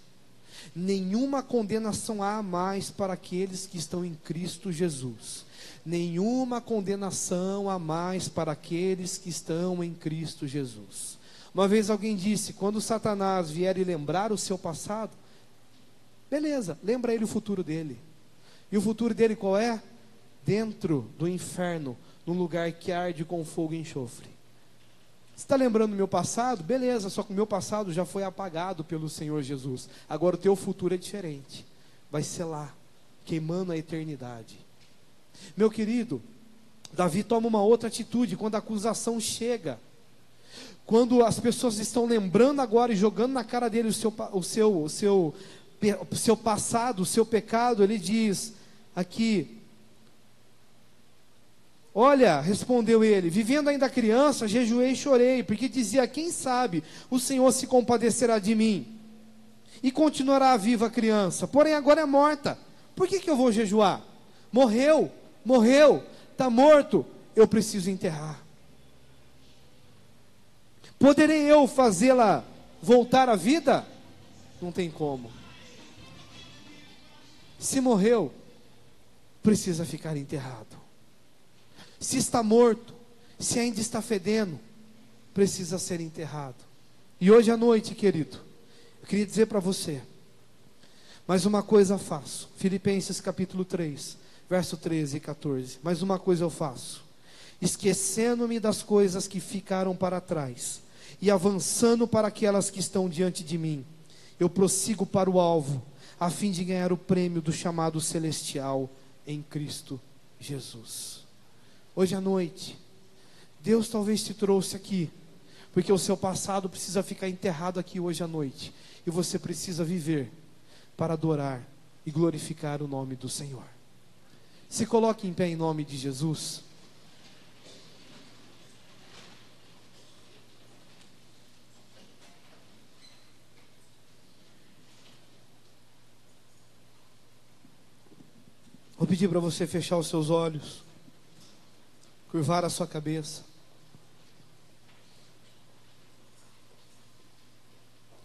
Nenhuma condenação há mais para aqueles que estão em Cristo Jesus. Nenhuma condenação há mais para aqueles que estão em Cristo Jesus. Uma vez alguém disse, quando Satanás vier e lembrar o seu passado, beleza, lembra ele o futuro dele. E o futuro dele qual é? Dentro do inferno, num lugar que arde com fogo e enxofre. Você está lembrando do meu passado? Beleza, só que o meu passado já foi apagado pelo Senhor Jesus. Agora o teu futuro é diferente. Vai ser lá, queimando a eternidade. Meu querido, Davi toma uma outra atitude quando a acusação chega. Quando as pessoas estão lembrando agora e jogando na cara dele o seu passado, o seu pecado, ele diz aqui: olha, respondeu ele, vivendo ainda criança, jejuei e chorei, porque dizia, quem sabe o Senhor se compadecerá de mim, e continuará viva a criança, porém agora é morta, por que eu vou jejuar? Morreu, está morto, eu preciso enterrar. Poderei eu fazê-la voltar à vida? Não tem como. Se morreu, precisa ficar enterrado. Se está morto, se ainda está fedendo, precisa ser enterrado. E hoje à noite, querido, eu queria dizer para você, mais uma coisa faço. Filipenses capítulo 3, verso 13 e 14. Mais uma coisa eu faço, esquecendo-me das coisas que ficaram para trás, e avançando para aquelas que estão diante de mim, eu prossigo para o alvo, a fim de ganhar o prêmio do chamado celestial em Cristo Jesus. Hoje à noite, Deus talvez te trouxe aqui, porque o seu passado precisa ficar enterrado aqui hoje à noite, e você precisa viver para adorar e glorificar o nome do Senhor. Se coloque em pé em nome de Jesus. Vou pedir para você fechar os seus olhos, curvar a sua cabeça.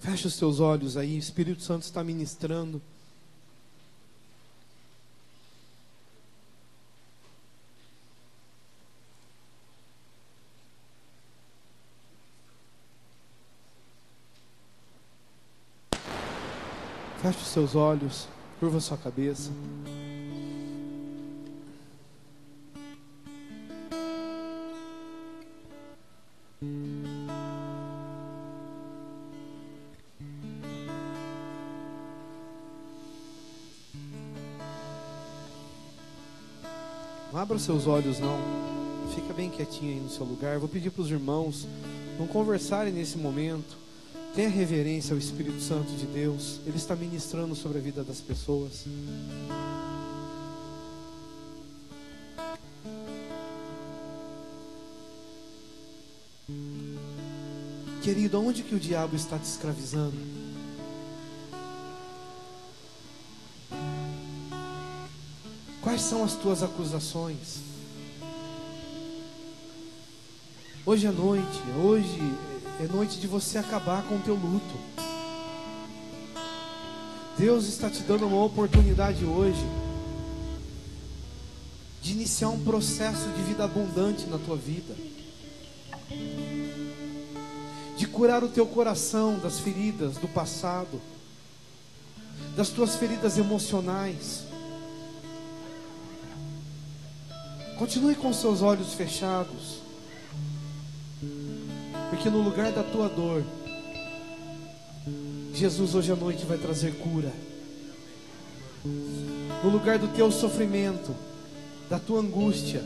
Feche os seus olhos aí, o Espírito Santo está ministrando. Feche os seus olhos, curva a sua cabeça. Não abra os seus olhos não, fica bem quietinho aí no seu lugar. Vou pedir para os irmãos não conversarem nesse momento. Tenha reverência ao Espírito Santo de Deus, Ele está ministrando sobre a vida das pessoas. Querido, aonde que o diabo está te escravizando? Quais são as tuas acusações? Hoje é noite, hoje é noite de você acabar com o teu luto. Deus está te dando uma oportunidade hoje de iniciar um processo de vida abundante na tua vida, de curar o teu coração das feridas do passado, das tuas feridas emocionais. Continue com seus olhos fechados, porque no lugar da tua dor, Jesus hoje à noite vai trazer cura. No lugar do teu sofrimento, da tua angústia,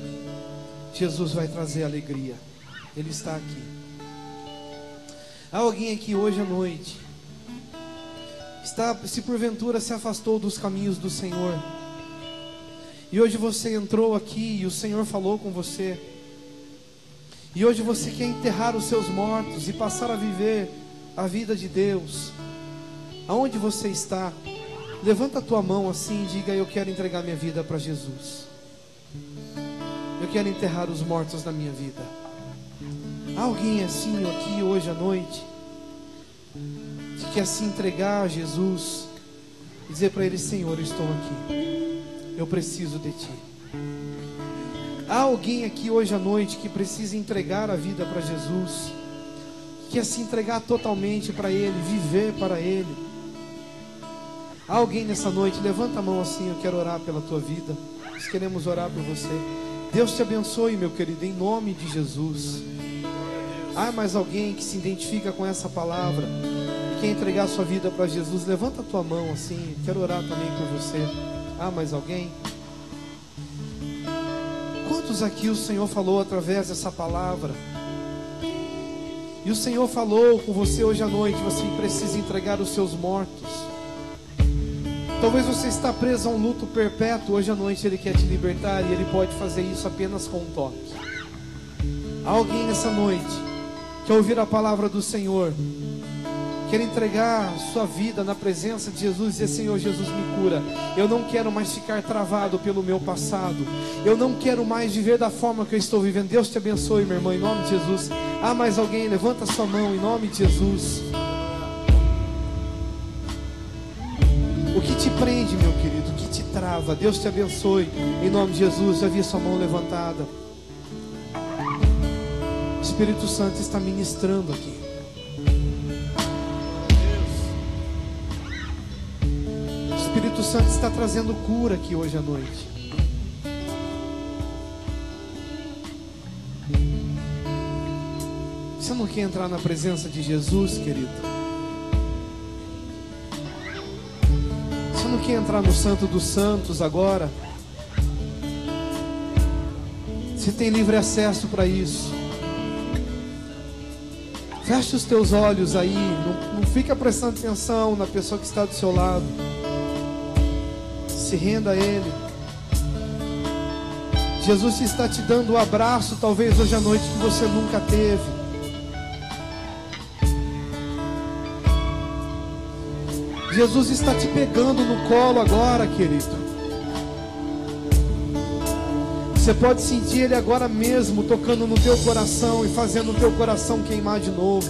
Jesus vai trazer alegria. Ele está aqui. Há alguém aqui hoje à noite, se porventura se afastou dos caminhos do Senhor, e hoje você entrou aqui e o Senhor falou com você, e hoje você quer enterrar os seus mortos e passar a viver a vida de Deus. Aonde você está? Levanta a tua mão assim e diga: eu quero entregar minha vida para Jesus. Eu quero enterrar os mortos da minha vida. Há alguém assim aqui hoje à noite que quer se entregar a Jesus e dizer para Ele: Senhor, eu estou aqui, eu preciso de Ti. Há alguém aqui hoje à noite que precisa entregar a vida para Jesus, que quer se entregar totalmente para Ele, viver para Ele. Há alguém nessa noite? Levanta a mão assim, eu quero orar pela tua vida. Nós queremos orar por você. Deus te abençoe, meu querido, em nome de Jesus. Há mais alguém que se identifica com essa palavra e quer entregar a sua vida para Jesus? Levanta a tua mão assim, quero orar também por você. Há mais alguém? Quantos aqui o Senhor falou através dessa palavra? E o Senhor falou com você hoje à noite: você precisa entregar os seus mortos. Talvez você está preso a um luto perpétuo. Hoje à noite Ele quer te libertar, e Ele pode fazer isso apenas com um toque. Há alguém nessa noite que, ao ouvir a palavra do Senhor, quer entregar sua vida na presença de Jesus e dizer: Senhor Jesus, me cura. Eu não quero mais ficar travado pelo meu passado. Eu não quero mais viver da forma que eu estou vivendo. Deus te abençoe, meu irmão, em nome de Jesus. Há mais alguém? Levanta sua mão em nome de Jesus. O que te prende, meu querido? O que te trava? Deus te abençoe em nome de Jesus. Já vi sua mão levantada. O Espírito Santo está ministrando aqui. O Espírito Santo está trazendo cura aqui hoje à noite. Você não quer entrar na presença de Jesus, querido? Você não quer entrar no Santo dos Santos agora? Você tem livre acesso para isso. Feche os teus olhos aí. Não fica prestando atenção na pessoa que está do seu lado. Se renda a Ele. Jesus está te dando o abraço, talvez hoje à noite, que você nunca teve. Jesus está te pegando no colo agora, querido. Você pode sentir Ele agora mesmo tocando no teu coração e fazendo o teu coração queimar de novo.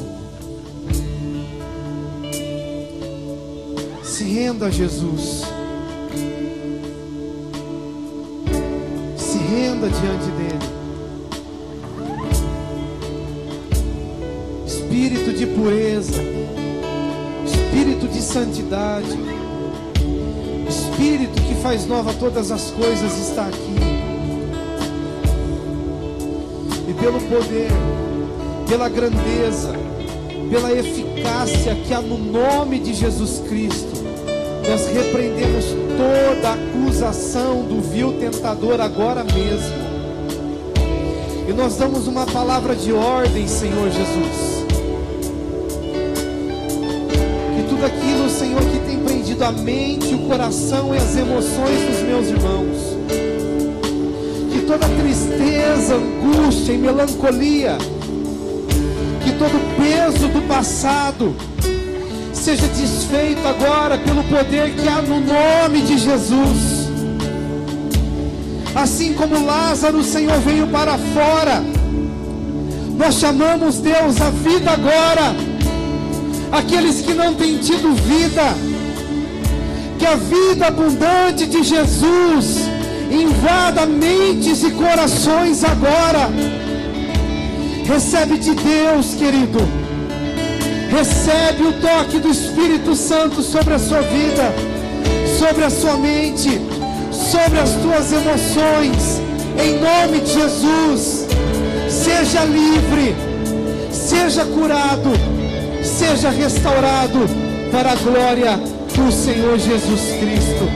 Se renda a Jesus. Se renda diante dEle. Espírito de pureza, Espírito de santidade, Espírito que faz nova todas as coisas está aqui. E pelo poder, pela grandeza, pela eficácia que há no nome de Jesus Cristo, nós repreendemos toda acusação do vil tentador agora mesmo. E nós damos uma palavra de ordem, Senhor Jesus. Tudo aquilo, Senhor, que tem prendido a mente, o coração e as emoções dos meus irmãos, que toda tristeza, angústia e melancolia, que todo peso do passado seja desfeito agora pelo poder que há no nome de Jesus. Assim como Lázaro, Senhor, veio para fora, nós chamamos, Deus, a vida agora. Aqueles que não têm tido vida, que a vida abundante de Jesus invada mentes e corações agora. Recebe de Deus, querido. Recebe o toque do Espírito Santo sobre a sua vida, sobre a sua mente, sobre as tuas emoções, em nome de Jesus. Seja livre, seja curado, seja restaurado para a glória do Senhor Jesus Cristo.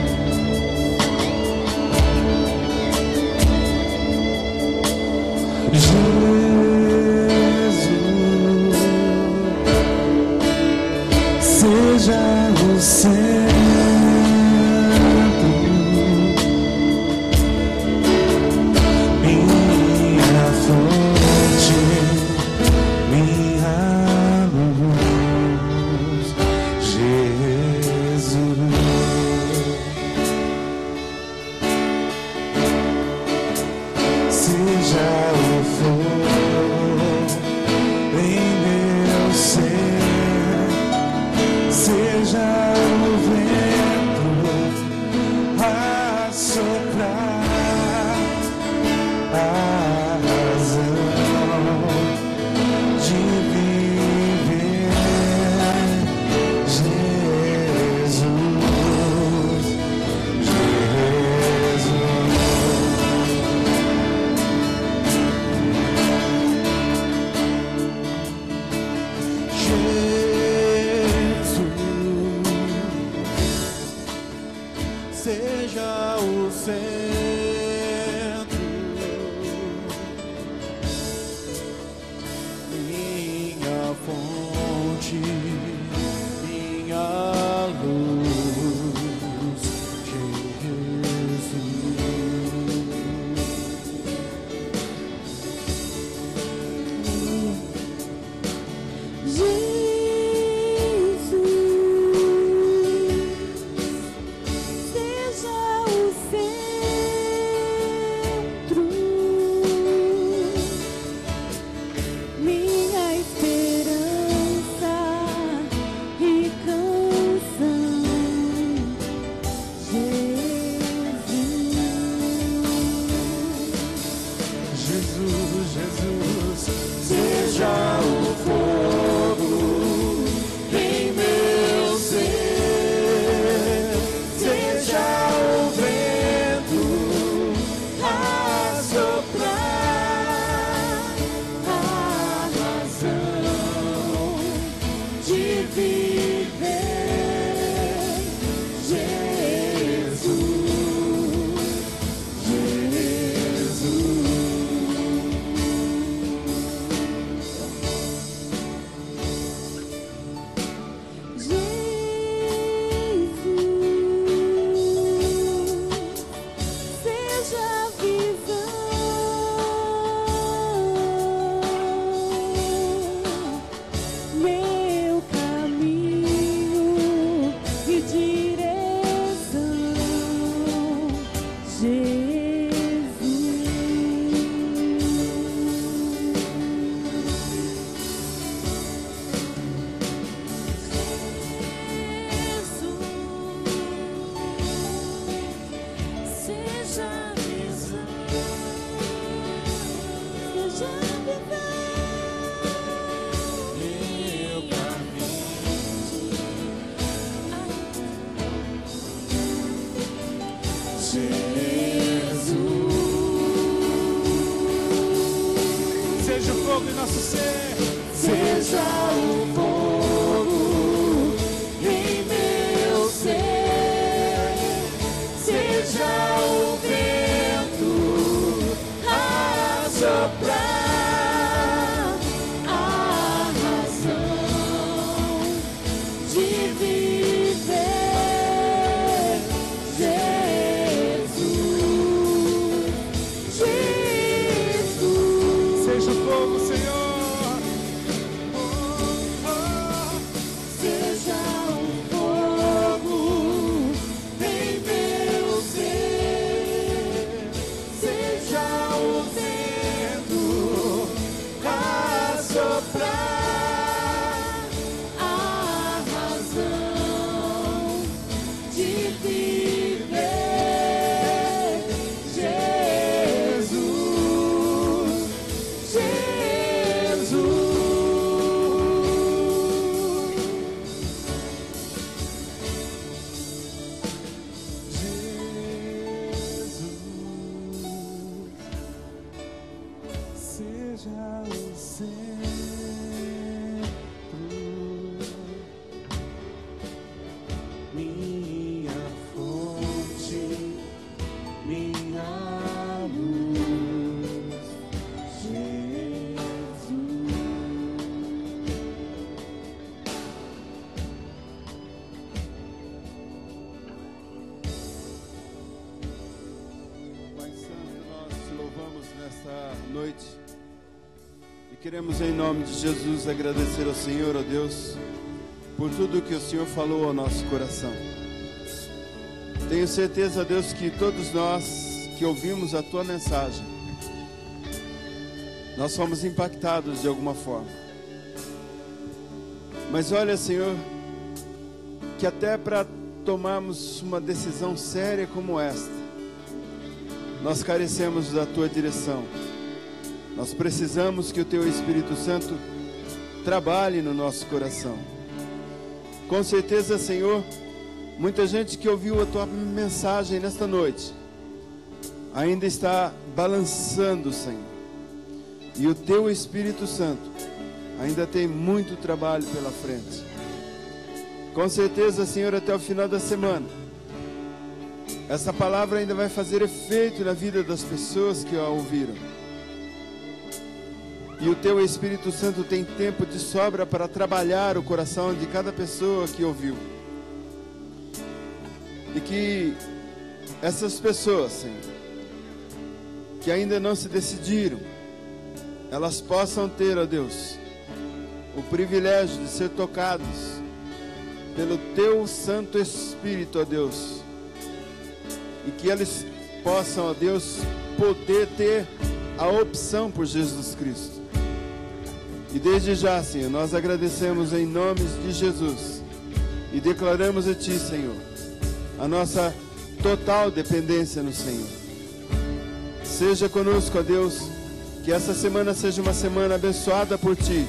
Seja o centro, minha fonte, minha luz, Jesus. Seja o fogo em meu ser, seja o vento a soprar, a razão de viver, Jesus, seja o centro, minha fonte, minha luz, Jesus. Seja o fogo em nosso ser, seja o fogo em meu ser, seja o vento a soprar, a razão de viver, Jesus, Jesus. Seja o fogo, Senhor. Seja o fogo em meu ser. irmãos, nesta noite. E queremos, em nome de Jesus, agradecer ao Senhor, ó Deus, por tudo que o Senhor falou ao nosso coração. Tenho certeza, ó Deus, que todos nós que ouvimos a Tua mensagem, nós fomos impactados de alguma forma. Mas olha, Senhor, que até para tomarmos uma decisão séria como esta, nós carecemos da Tua direção. Nós precisamos que o Teu Espírito Santo trabalhe no nosso coração. Com certeza, Senhor, muita gente que ouviu a Tua mensagem nesta noite ainda está balançando, Senhor. E o Teu Espírito Santo ainda tem muito trabalho pela frente. Com certeza, Senhor, até o final da semana, essa palavra ainda vai fazer efeito na vida das pessoas que a ouviram. E o Teu Espírito Santo tem tempo de sobra para trabalhar o coração de cada pessoa que ouviu. E que essas pessoas, Senhor, que ainda não se decidiram, elas possam ter, ó Deus, o privilégio de ser tocados pelo Teu Santo Espírito, ó Deus. E que eles possam, ó Deus, poder ter a opção por Jesus Cristo. E desde já, Senhor, nós agradecemos em nome de Jesus e declaramos a Ti, Senhor, a nossa total dependência no Senhor. Seja conosco, ó Deus, que essa semana seja uma semana abençoada por Ti.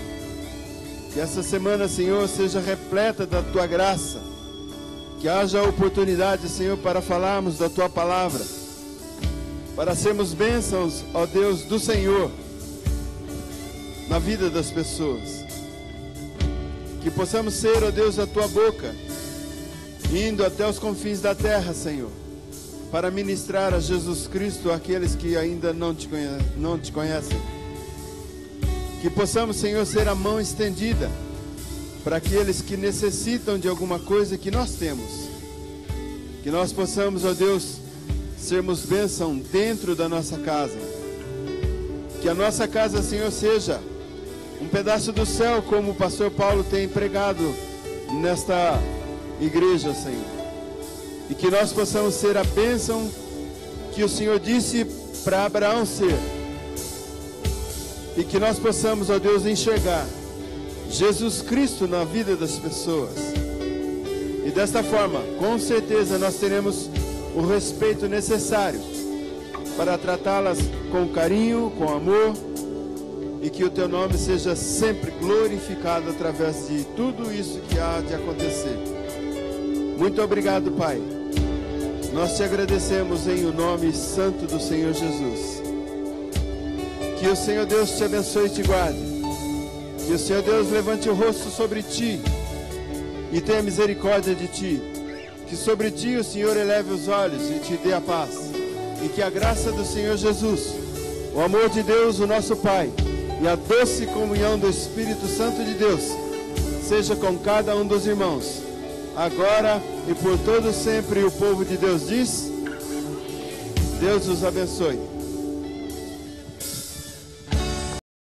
Que essa semana, Senhor, seja repleta da Tua graça. Que haja oportunidade, Senhor, para falarmos da Tua palavra, para sermos bênçãos, ó Deus, do Senhor, na vida das pessoas. Que possamos ser, ó Deus, a Tua boca, indo até os confins da terra, Senhor, para ministrar a Jesus Cristo àqueles que ainda não te conhecem. Que possamos, Senhor, ser a mão estendida para aqueles que necessitam de alguma coisa que nós temos. Que nós possamos, ó Deus, sermos bênção dentro da nossa casa. Que a nossa casa, Senhor, seja um pedaço do céu, como o pastor Paulo tem pregado nesta igreja, Senhor. E que nós possamos ser a bênção que o Senhor disse para Abraão ser. E que nós possamos, ó Deus, enxergar Jesus Cristo na vida das pessoas. E desta forma, com certeza, nós teremos o respeito necessário para tratá-las com carinho, com amor, e que o Teu nome seja sempre glorificado através de tudo isso que há de acontecer. Muito obrigado, Pai. Nós Te agradecemos em o nome santo do Senhor Jesus. Que o Senhor Deus Te abençoe e Te guarde. Que o Senhor Deus levante o rosto sobre Ti e tenha misericórdia de Ti. Que sobre Ti o Senhor eleve os olhos e Te dê a paz. E que a graça do Senhor Jesus, o amor de Deus, o nosso Pai, e a doce comunhão do Espírito Santo de Deus seja com cada um dos irmãos, agora e por todo sempre. E o povo de Deus diz: Deus os abençoe.